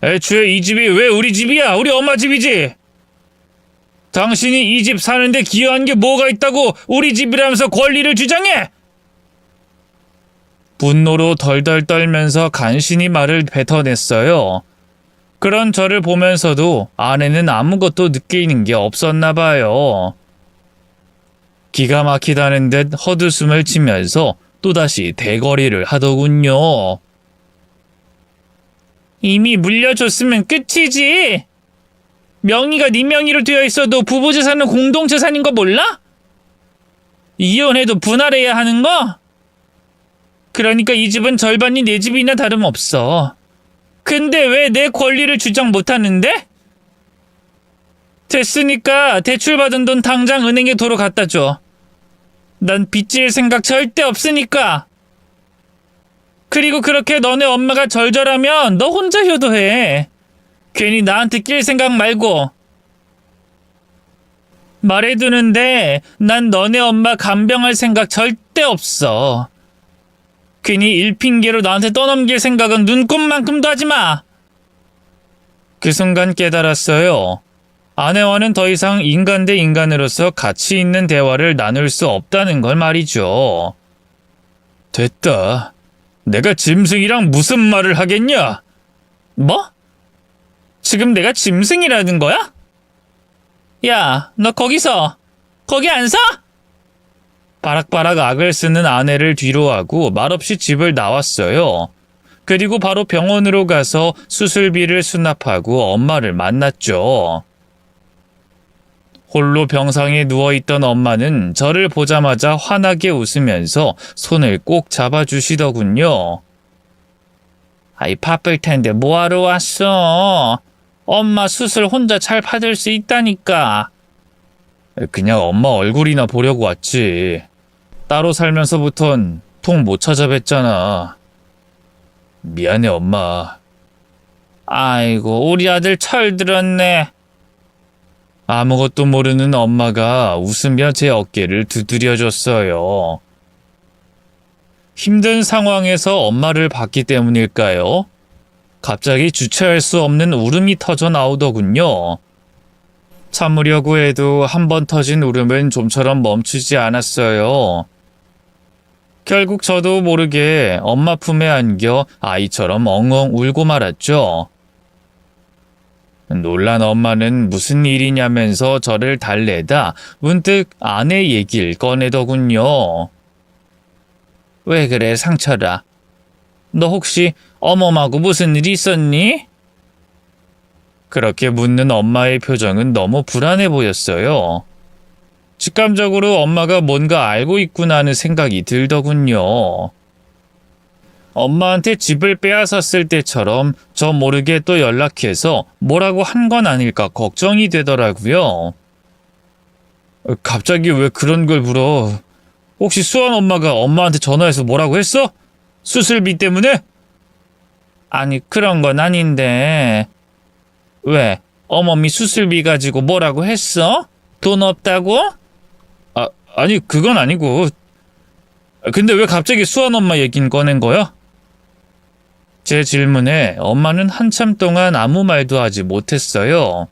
애초에 이 집이 왜 우리 집이야? 우리 엄마 집이지. 당신이 이 집 사는데 기여한 게 뭐가 있다고 우리 집이라면서 권리를 주장해? 분노로 덜덜 떨면서 간신히 말을 뱉어냈어요. 그런 저를 보면서도 아내는 아무것도 느끼는 게 없었나 봐요. 기가 막히다는 듯 헛웃음을 치면서 또다시 대거리를 하더군요. 이미 물려줬으면 끝이지. 명의가 네 명의로 되어 있어도 부부재산은 공동재산인 거 몰라? 이혼해도 분할해야 하는 거? 그러니까 이 집은 절반이 내 집이나 다름없어. 근데 왜 내 권리를 주장 못하는데? 됐으니까 대출받은 돈 당장 은행에 도로 갖다 줘. 난 빚질 생각 절대 없으니까. 그리고 그렇게 너네 엄마가 절절하면 너 혼자 효도해. 괜히 나한테 낄 생각 말고. 말해두는데 난 너네 엄마 간병할 생각 절대 없어. 괜히 일핑계로 나한테 떠넘길 생각은 눈꼽만큼도 하지 마. 그 순간 깨달았어요. 아내와는 더 이상 인간 대 인간으로서 가치 있는 대화를 나눌 수 없다는 걸 말이죠. 됐다. 내가 짐승이랑 무슨 말을 하겠냐? 뭐? 지금 내가 짐승이라는 거야? 야, 너 거기 안 서? 바락바락 악을 쓰는 아내를 뒤로하고 말없이 집을 나왔어요. 그리고 바로 병원으로 가서 수술비를 수납하고 엄마를 만났죠. 홀로 병상에 누워있던 엄마는 저를 보자마자 환하게 웃으면서 손을 꼭 잡아주시더군요. 아이 바쁠 텐데 뭐하러 왔어? 엄마 수술 혼자 잘 받을 수 있다니까. 그냥 엄마 얼굴이나 보려고 왔지. 따로 살면서부턴 통 못 찾아뵀잖아. 미안해 엄마. 아이고 우리 아들 철들었네. 아무것도 모르는 엄마가 웃으며 제 어깨를 두드려줬어요. 힘든 상황에서 엄마를 봤기 때문일까요? 갑자기 주체할 수 없는 울음이 터져 나오더군요. 참으려고 해도 한 번 터진 울음은 좀처럼 멈추지 않았어요. 결국 저도 모르게 엄마 품에 안겨 아이처럼 엉엉 울고 말았죠. 놀란 엄마는 무슨 일이냐면서 저를 달래다 문득 아내 얘기를 꺼내더군요. 왜 그래 상철아? 너 혹시 어머하고 무슨 일 있었니? 그렇게 묻는 엄마의 표정은 너무 불안해 보였어요. 직감적으로 엄마가 뭔가 알고 있구나 하는 생각이 들더군요. 엄마한테 집을 빼앗았을 때처럼 저 모르게 또 연락해서 뭐라고 한 건 아닐까 걱정이 되더라고요. 갑자기 왜 그런 걸 물어? 혹시 수원 엄마가 엄마한테 전화해서 뭐라고 했어? 수술비 때문에? 아니, 그런 건 아닌데. 왜? 어머니 수술비 가지고 뭐라고 했어? 돈 없다고? 아니, 그건 아니고. 근데 왜 갑자기 수원 엄마 얘긴 꺼낸 거야? 제 질문에 엄마는 한참 동안 아무 말도 하지 못했어요.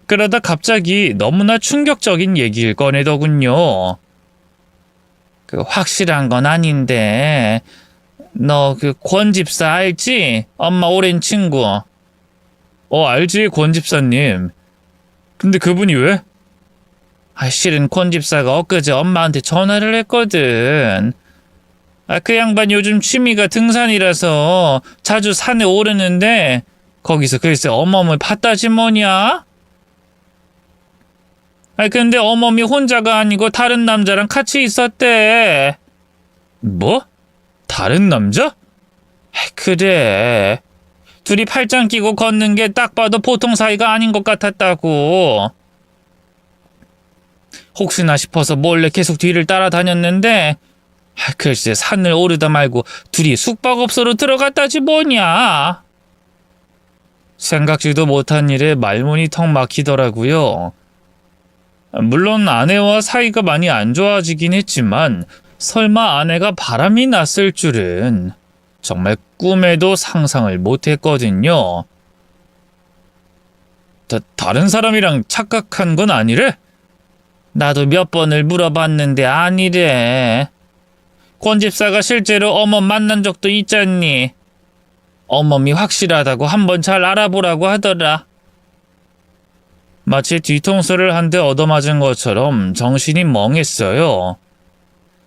그러다 갑자기 너무나 충격적인 얘기를 꺼내더군요. 확실한 건 아닌데, 너 권 집사 알지? 엄마 오랜 친구. 알지, 권 집사님. 근데 그분이 왜? 실은 권 집사가 엊그제 엄마한테 전화를 했거든. 그 양반 요즘 취미가 등산이라서 자주 산에 오르는데 거기서 글쎄 어멈을 봤다지 뭐냐? 근데 어멈이 혼자가 아니고 다른 남자랑 같이 있었대. 뭐? 다른 남자? 그래. 둘이 팔짱 끼고 걷는 게 딱 봐도 보통 사이가 아닌 것 같았다고. 혹시나 싶어서 몰래 계속 뒤를 따라다녔는데 글쎄 산을 오르다 말고 둘이 숙박업소로 들어갔다지 뭐냐. 생각지도 못한 일에 말문이 턱 막히더라고요. 물론 아내와 사이가 많이 안 좋아지긴 했지만 설마 아내가 바람이 났을 줄은 정말 꿈에도 상상을 못했거든요. 다른 사람이랑 착각한 건 아니래? 나도 몇 번을 물어봤는데 아니래. 권 집사가 실제로 어멈 만난 적도 있잖니. 어멈이 확실하다고 한번 잘 알아보라고 하더라. 마치 뒤통수를 한 대 얻어맞은 것처럼 정신이 멍했어요.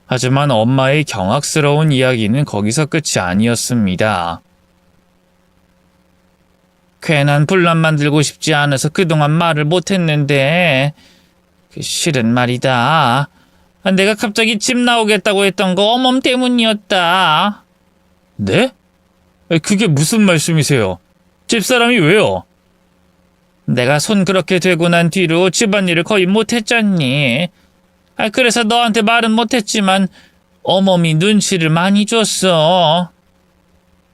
하지만 엄마의 경악스러운 이야기는 거기서 끝이 아니었습니다. 괜한 분란 만들고 싶지 않아서 그동안 말을 못했는데 실은 말이다. 내가 갑자기 집 나오겠다고 했던 거 어멈 때문이었다. 네? 그게 무슨 말씀이세요? 집사람이 왜요? 내가 손 그렇게 되고 난 뒤로 집안일을 거의 못했잖니. 그래서 너한테 말은 못했지만 어멈이 눈치를 많이 줬어.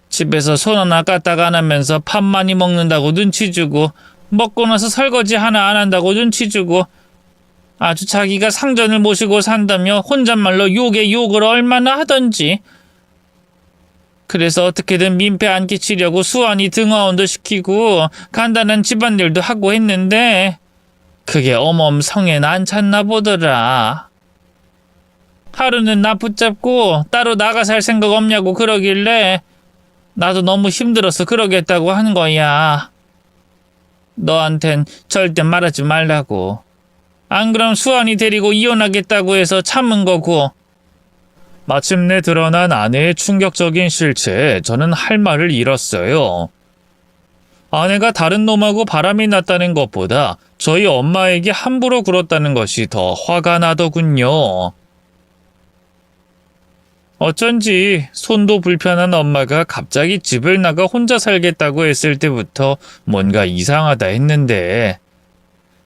집에서 손 하나 까딱 안 하면서 밥 많이 먹는다고 눈치 주고 먹고 나서 설거지 하나 안 한다고 눈치 주고 아주 자기가 상전을 모시고 산다며 혼잣말로 욕에 욕을 얼마나 하던지. 그래서 어떻게든 민폐 안 끼치려고 수완이 등하원도 시키고 간단한 집안일도 하고 했는데 그게 어멈 성엔 안 찼나 보더라. 하루는 나 붙잡고 따로 나가 살 생각 없냐고 그러길래 나도 너무 힘들어서 그러겠다고 한 거야. 너한텐 절대 말하지 말라고. 안 그럼 수완이 데리고 이혼하겠다고 해서 참은 거고. 마침내 드러난 아내의 충격적인 실체에 저는 할 말을 잃었어요. 아내가 다른 놈하고 바람이 났다는 것보다 저희 엄마에게 함부로 굴었다는 것이 더 화가 나더군요. 어쩐지 손도 불편한 엄마가 갑자기 집을 나가 혼자 살겠다고 했을 때부터 뭔가 이상하다 했는데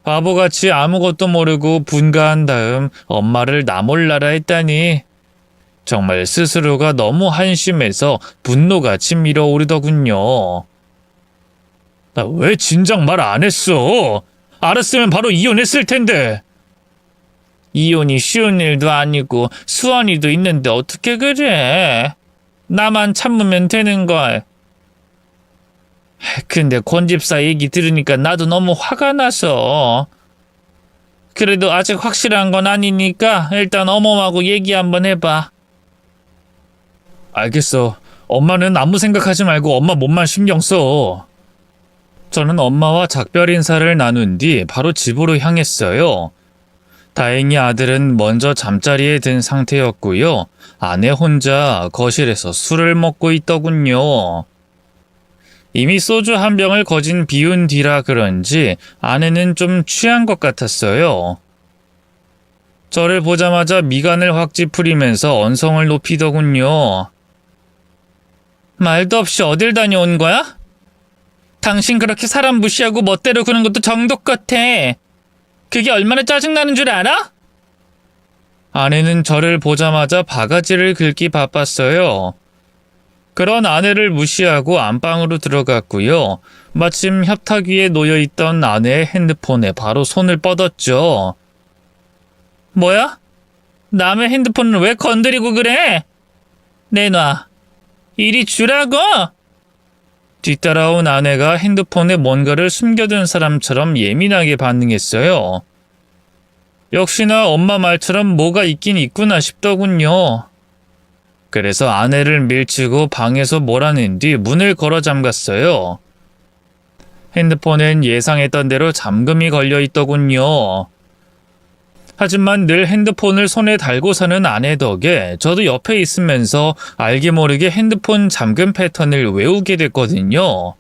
바보같이 아무것도 모르고 분가한 다음 엄마를 나 몰라라 했다니 정말 스스로가 너무 한심해서 분노가 치밀어 오르더군요. 나 왜 진작 말 안 했어? 알았으면 바로 이혼했을 텐데. 이혼이 쉬운 일도 아니고 수완이도 있는데 어떻게 그래? 나만 참으면 되는걸. 근데 권 집사 얘기 들으니까 나도 너무 화가 나서. 그래도 아직 확실한 건 아니니까 일단 어머하고 얘기 한번 해봐. 알겠어. 엄마는 아무 생각하지 말고 엄마 몸만 신경 써. 저는 엄마와 작별 인사를 나눈 뒤 바로 집으로 향했어요. 다행히 아들은 먼저 잠자리에 든 상태였고요. 아내 혼자 거실에서 술을 먹고 있더군요. 이미 소주 한 병을 거진 비운 뒤라 그런지 아내는 좀 취한 것 같았어요. 저를 보자마자 미간을 확 찌푸리면서 언성을 높이더군요. 말도 없이 어딜 다녀온 거야? 당신 그렇게 사람 무시하고 멋대로 구는 것도 정도 같아. 그게 얼마나 짜증나는 줄 알아? 아내는 저를 보자마자 바가지를 긁기 바빴어요. 그런 아내를 무시하고 안방으로 들어갔고요. 마침 협탁 위에 놓여있던 아내의 핸드폰에 바로 손을 뻗었죠. 뭐야? 남의 핸드폰을 왜 건드리고 그래? 내놔. 이리 주라고! 뒤따라온 아내가 핸드폰에 뭔가를 숨겨둔 사람처럼 예민하게 반응했어요. 역시나 엄마 말처럼 뭐가 있긴 있구나 싶더군요. 그래서 아내를 밀치고 방에서 몰아낸 뒤 문을 걸어 잠갔어요. 핸드폰엔 예상했던 대로 잠금이 걸려 있더군요. 하지만 늘 핸드폰을 손에 달고 사는 아내 덕에 저도 옆에 있으면서 알게 모르게 핸드폰 잠금 패턴을 외우게 됐거든요.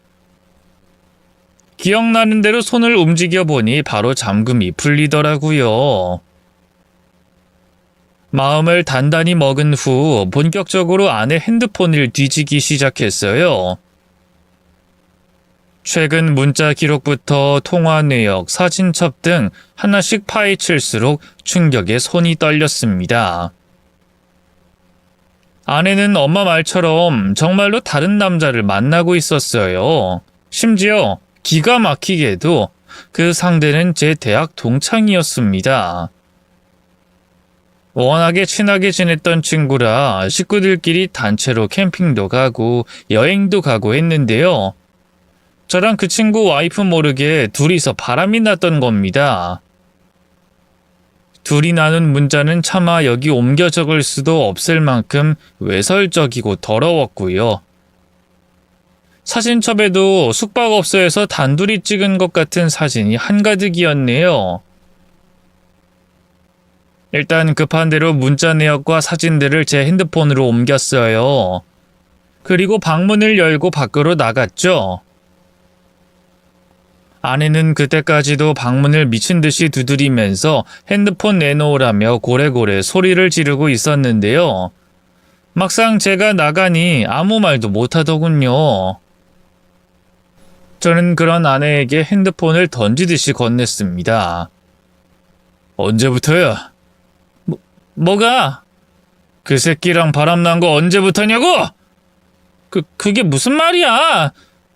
기억나는 대로 손을 움직여 보니 바로 잠금이 풀리더라고요. 마음을 단단히 먹은 후 본격적으로 아내 핸드폰을 뒤지기 시작했어요. 최근 문자 기록부터 통화 내역, 사진첩 등 하나씩 파헤칠수록 충격에 손이 떨렸습니다. 아내는 엄마 말처럼 정말로 다른 남자를 만나고 있었어요. 심지어 기가 막히게도 그 상대는 제 대학 동창이었습니다. 워낙에 친하게 지냈던 친구라 식구들끼리 단체로 캠핑도 가고 여행도 가고 했는데요. 저랑 그 친구 와이프 모르게 둘이서 바람이 났던 겁니다. 둘이 나눈 문자는 차마 여기 옮겨 적을 수도 없을 만큼 외설적이고 더러웠고요. 사진첩에도 숙박업소에서 단둘이 찍은 것 같은 사진이 한가득이었네요. 일단 급한 대로 문자 내역과 사진들을 제 핸드폰으로 옮겼어요. 그리고 방문을 열고 밖으로 나갔죠. 아내는 그때까지도 방문을 미친 듯이 두드리면서 핸드폰 내놓으라며 고래고래 소리를 지르고 있었는데요. 막상 제가 나가니 아무 말도 못하더군요. 저는 그런 아내에게 핸드폰을 던지듯이 건넸습니다. 언제부터야? 뭐가? 그 새끼랑 바람난 거 언제부터냐고? 그게 무슨 말이야?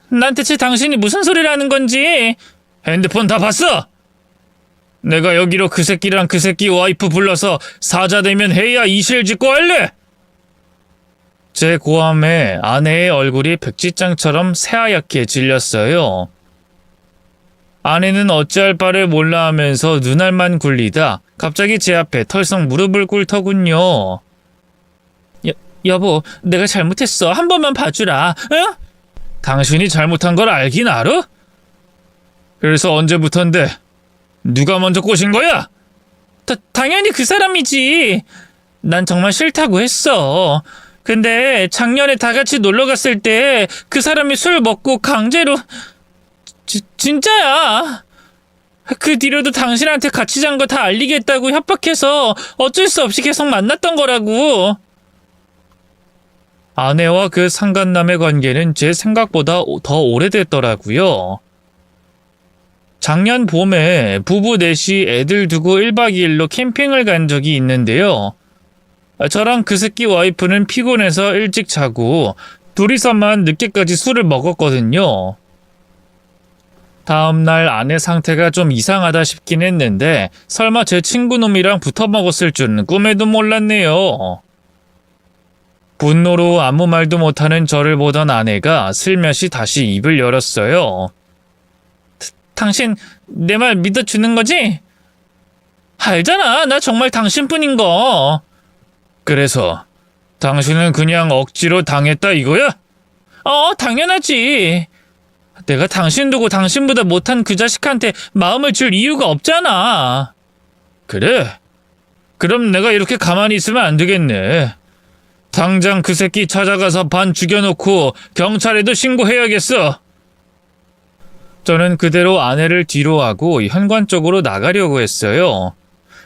난 대체 당신이 무슨 소리를 하는 건지. 핸드폰 다 봤어? 내가 여기로 그 새끼랑 그 새끼 와이프 불러서 사자되면 해야 이실 짓고 할래? 제 고함에 아내의 얼굴이 백지장처럼 새하얗게 질렸어요. 아내는 어찌할 바를 몰라 하면서 눈알만 굴리다 갑자기 제 앞에 털썩 무릎을 꿇더군요. 여보, 내가 잘못했어. 한 번만 봐주라. 응? 당신이 잘못한 걸 알긴 알아? 그래서 언제부턴데? 누가 먼저 꼬신 거야? 당연히 그 사람이지. 난 정말 싫다고 했어. 근데 작년에 다 같이 놀러 갔을 때 그 사람이 술 먹고 강제로... 진짜야. 그 뒤로도 당신한테 같이 잔 거 다 알리겠다고 협박해서 어쩔 수 없이 계속 만났던 거라고. 아내와 그 상간남의 관계는 제 생각보다 더 오래됐더라고요. 작년 봄에 부부 넷이 애들 두고 1박 2일로 캠핑을 간 적이 있는데요. 저랑 그 새끼 와이프는 피곤해서 일찍 자고 둘이서만 늦게까지 술을 먹었거든요. 다음날 아내 상태가 좀 이상하다 싶긴 했는데 설마 제 친구놈이랑 붙어 먹었을 줄은 꿈에도 몰랐네요. 분노로 아무 말도 못하는 저를 보던 아내가 슬며시 다시 입을 열었어요. 당신 내 말 믿어주는 거지? 알잖아, 나 정말 당신뿐인 거. 그래서 당신은 그냥 억지로 당했다 이거야? 당연하지. 내가 당신 두고 당신보다 못한 그 자식한테 마음을 줄 이유가 없잖아. 그래? 그럼 내가 이렇게 가만히 있으면 안 되겠네. 당장 그 새끼 찾아가서 반 죽여놓고 경찰에도 신고해야겠어. 저는 그대로 아내를 뒤로 하고 현관 쪽으로 나가려고 했어요.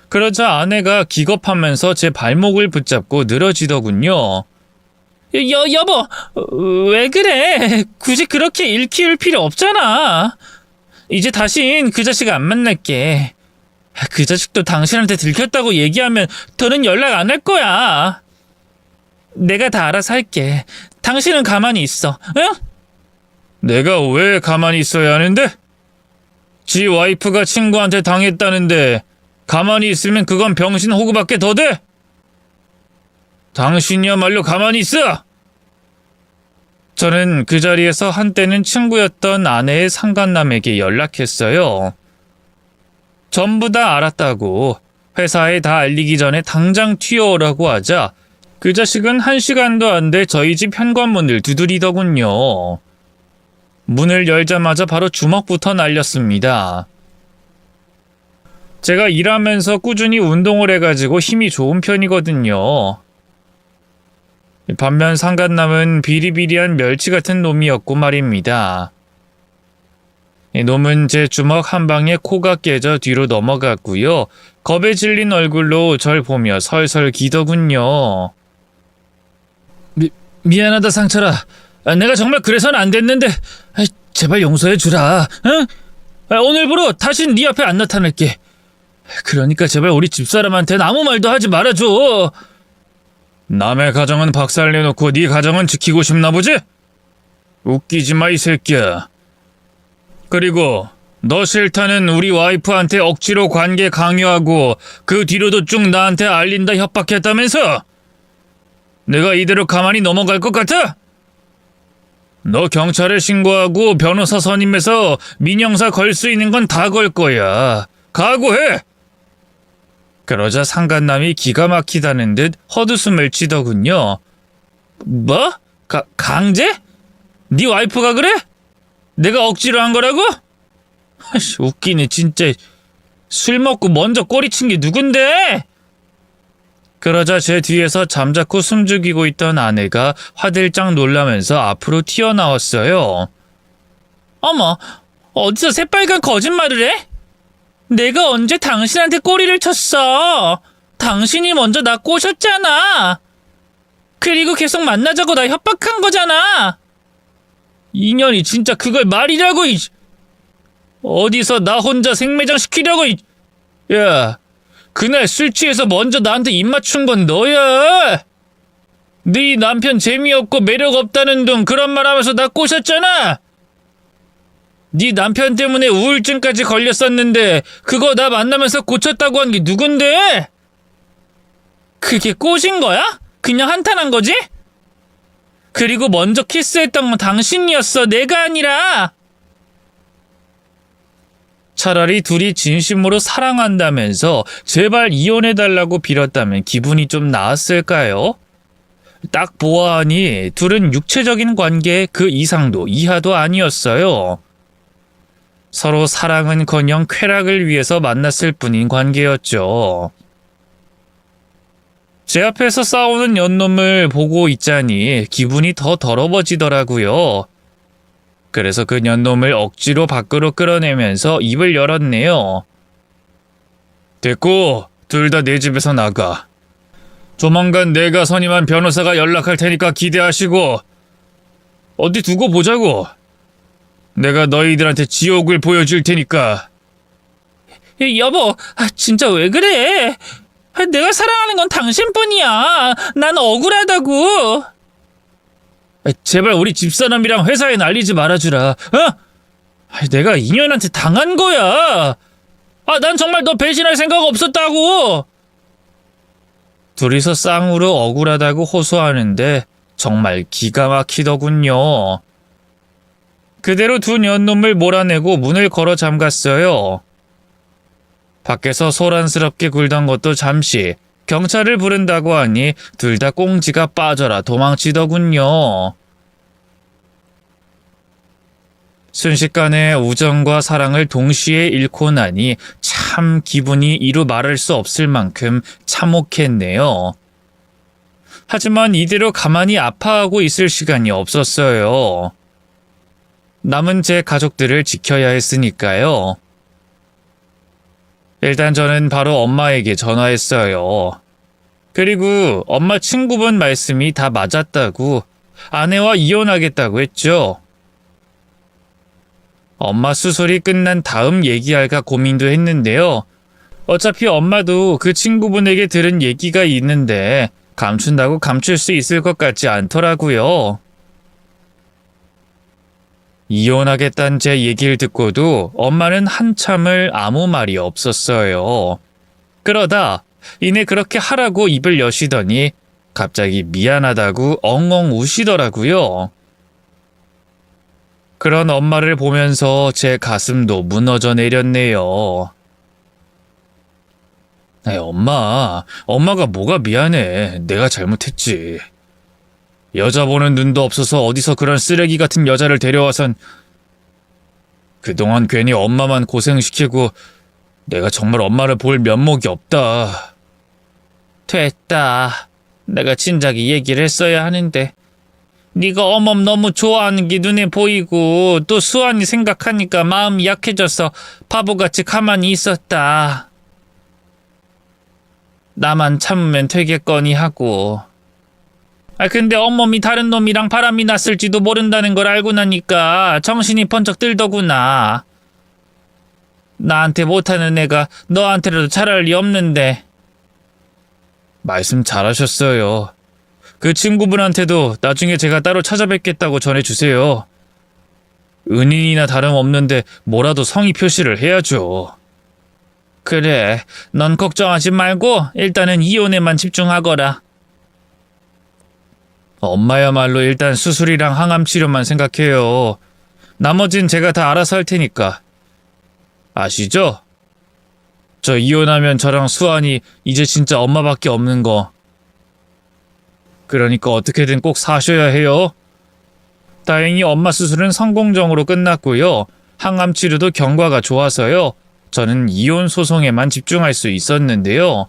그러자 아내가 기겁하면서 제 발목을 붙잡고 늘어지더군요. 여보, 왜 그래? 굳이 그렇게 일 키울 필요 없잖아. 이제 다신 그 자식 안 만날게. 그 자식도 당신한테 들켰다고 얘기하면 더는 연락 안 할 거야. 내가 다 알아서 할게. 당신은 가만히 있어, 응? 내가 왜 가만히 있어야 하는데? 지 와이프가 친구한테 당했다는데 가만히 있으면 그건 병신 호구밖에 더 돼? 당신이야말로 가만히 있어! 저는 그 자리에서 한때는 친구였던 아내의 상간남에게 연락했어요. 전부 다 알았다고 회사에 다 알리기 전에 당장 튀어오라고 하자 그 자식은 1시간도 안 돼 저희 집 현관문을 두드리더군요. 문을 열자마자 바로 주먹부터 날렸습니다. 제가 일하면서 꾸준히 운동을 해가지고 힘이 좋은 편이거든요. 반면 상간남은 비리비리한 멸치 같은 놈이었고 말입니다. 이 놈은 제 주먹 한 방에 코가 깨져 뒤로 넘어갔고요. 겁에 질린 얼굴로 절 보며 설설 기더군요. 미안하다 상철아. 내가 정말 그래서는 안 됐는데 제발 용서해 주라. 응? 오늘부로 다신 네 앞에 안 나타날게. 그러니까 제발 우리 집사람한테는 아무 말도 하지 말아줘. 남의 가정은 박살내놓고 네 가정은 지키고 싶나 보지? 웃기지 마 이 새끼야. 그리고 너 싫다는 우리 와이프한테 억지로 관계 강요하고 그 뒤로도 쭉 나한테 알린다 협박했다면서? 내가 이대로 가만히 넘어갈 것 같아? 너 경찰에 신고하고 변호사 선임해서 민형사 걸 수 있는 건 다 걸 거야. 각오해! 그러자 상간남이 기가 막히다는 듯 헛웃음을 치더군요. 뭐? 강제? 네 와이프가 그래? 내가 억지로 한 거라고? 웃기네 진짜. 술 먹고 먼저 꼬리친 게 누군데? 그러자 제 뒤에서 잠자코 숨죽이고 있던 아내가 화들짝 놀라면서 앞으로 튀어나왔어요. 어머, 어디서 새빨간 거짓말을 해? 내가 언제 당신한테 꼬리를 쳤어? 당신이 먼저 나 꼬셨잖아. 그리고 계속 만나자고 나 협박한 거잖아. 인연이 진짜 그걸 말이라고. 어디서 나 혼자 생매장 시키려고. 야, 그날 술 취해서 먼저 나한테 입 맞춘 건 너야. 네 남편 재미없고 매력 없다는 둥 그런 말 하면서 나 꼬셨잖아. 네 남편 때문에 우울증까지 걸렸었는데 그거 나 만나면서 고쳤다고 한 게 누군데? 그게 꼬신 거야? 그냥 한탄한 거지? 그리고 먼저 키스했던 건 당신이었어, 내가 아니라. 차라리 둘이 진심으로 사랑한다면서 제발 이혼해달라고 빌었다면 기분이 좀 나았을까요? 딱 보아하니 둘은 육체적인 관계 그 이상도 이하도 아니었어요. 서로 사랑은커녕 쾌락을 위해서 만났을 뿐인 관계였죠. 제 앞에서 싸우는 연놈을 보고 있자니 기분이 더 더러워지더라고요. 그래서 그 년놈을 억지로 밖으로 끌어내면서 입을 열었네요. 됐고, 둘 다 내 집에서 나가. 조만간 내가 선임한 변호사가 연락할 테니까 기대하시고 어디 두고 보자고. 내가 너희들한테 지옥을 보여줄 테니까. 여보, 진짜 왜 그래? 내가 사랑하는 건 당신뿐이야. 난 억울하다고. 제발 우리 집사람이랑 회사에 날리지 말아주라. 어? 내가 인연한테 당한 거야. 난 정말 너 배신할 생각 없었다고. 둘이서 쌍으로 억울하다고 호소하는데 정말 기가 막히더군요. 그대로 두 년놈을 몰아내고 문을 걸어 잠갔어요. 밖에서 소란스럽게 굴던 것도 잠시 경찰을 부른다고 하니 둘 다 꽁지가 빠져라 도망치더군요. 순식간에 우정과 사랑을 동시에 잃고 나니 참 기분이 이루 말할 수 없을 만큼 참혹했네요. 하지만 이대로 가만히 아파하고 있을 시간이 없었어요. 남은 제 가족들을 지켜야 했으니까요. 일단 저는 바로 엄마에게 전화했어요. 그리고 엄마 친구분 말씀이 다 맞았다고 아내와 이혼하겠다고 했죠. 엄마 수술이 끝난 다음 얘기할까 고민도 했는데요. 어차피 엄마도 그 친구분에게 들은 얘기가 있는데 감춘다고 감출 수 있을 것 같지 않더라고요. 이혼하겠다는 제 얘기를 듣고도 엄마는 한참을 아무 말이 없었어요. 그러다 이내 그렇게 하라고 입을 여시더니 갑자기 미안하다고 엉엉 우시더라고요. 그런 엄마를 보면서 제 가슴도 무너져 내렸네요. 아이, 엄마가 뭐가 미안해. 내가 잘못했지. 여자 보는 눈도 없어서 어디서 그런 쓰레기 같은 여자를 데려와선 그동안 괜히 엄마만 고생시키고 내가 정말 엄마를 볼 면목이 없다. 됐다. 내가 진작에 얘기를 했어야 하는데 네가 어멈 너무 좋아하는 게 눈에 보이고 또 수환이 생각하니까 마음이 약해져서 바보같이 가만히 있었다. 나만 참으면 되겠거니 하고. 근데 어멈이 다른 놈이랑 바람이 났을지도 모른다는 걸 알고 나니까 정신이 번쩍 들더구나. 나한테 못하는 애가 너한테라도 잘할 리 없는데. 말씀 잘하셨어요. 그 친구분한테도 나중에 제가 따로 찾아뵙겠다고 전해주세요. 은인이나 다름없는데 뭐라도 성의 표시를 해야죠. 그래, 넌 걱정하지 말고 일단은 이혼에만 집중하거라. 엄마야말로 일단 수술이랑 항암 치료만 생각해요. 나머진 제가 다 알아서 할 테니까. 아시죠? 저 이혼하면 저랑 수환이 이제 진짜 엄마밖에 없는 거. 그러니까 어떻게든 꼭 사셔야 해요. 다행히 엄마 수술은 성공적으로 끝났고요. 항암 치료도 경과가 좋아서요. 저는 이혼 소송에만 집중할 수 있었는데요.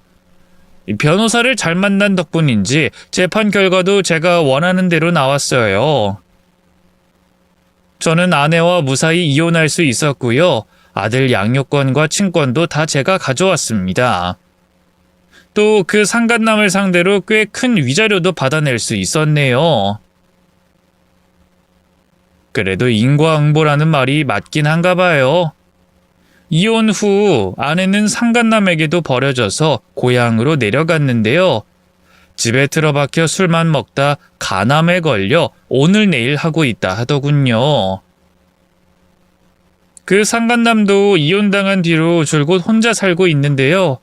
변호사를 잘 만난 덕분인지 재판 결과도 제가 원하는 대로 나왔어요. 저는 아내와 무사히 이혼할 수 있었고요. 아들 양육권과 친권도 다 제가 가져왔습니다. 또 그 상간남을 상대로 꽤 큰 위자료도 받아낼 수 있었네요. 그래도 인과응보라는 말이 맞긴 한가 봐요. 이혼 후 아내는 상간남에게도 버려져서 고향으로 내려갔는데요. 집에 틀어박혀 술만 먹다 간암에 걸려 오늘 내일 하고 있다 하더군요. 그 상간남도 이혼당한 뒤로 줄곧 혼자 살고 있는데요.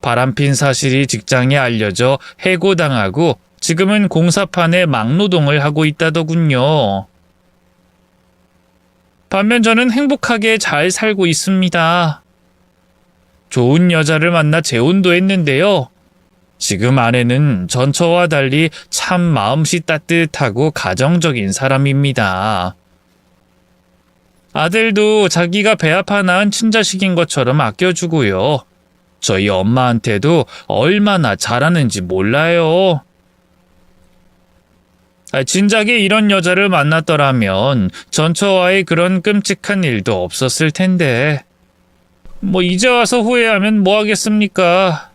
바람핀 사실이 직장에 알려져 해고당하고 지금은 공사판에 막노동을 하고 있다더군요. 반면 저는 행복하게 잘 살고 있습니다. 좋은 여자를 만나 재혼도 했는데요. 지금 아내는 전처와 달리 참 마음씨 따뜻하고 가정적인 사람입니다. 아들도 자기가 배아파 낳은 친자식인 것처럼 아껴주고요. 저희 엄마한테도 얼마나 잘하는지 몰라요. 진작에 이런 여자를 만났더라면 전처와의 그런 끔찍한 일도 없었을 텐데. 이제 와서 후회하면 뭐 하겠습니까?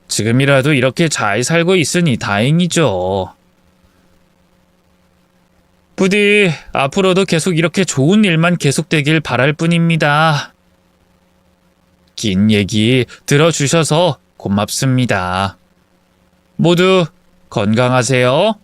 지금이라도 이렇게 잘 살고 있으니 다행이죠. 부디 앞으로도 계속 이렇게 좋은 일만 계속되길 바랄 뿐입니다. 긴 얘기 들어주셔서 고맙습니다. 모두 건강하세요.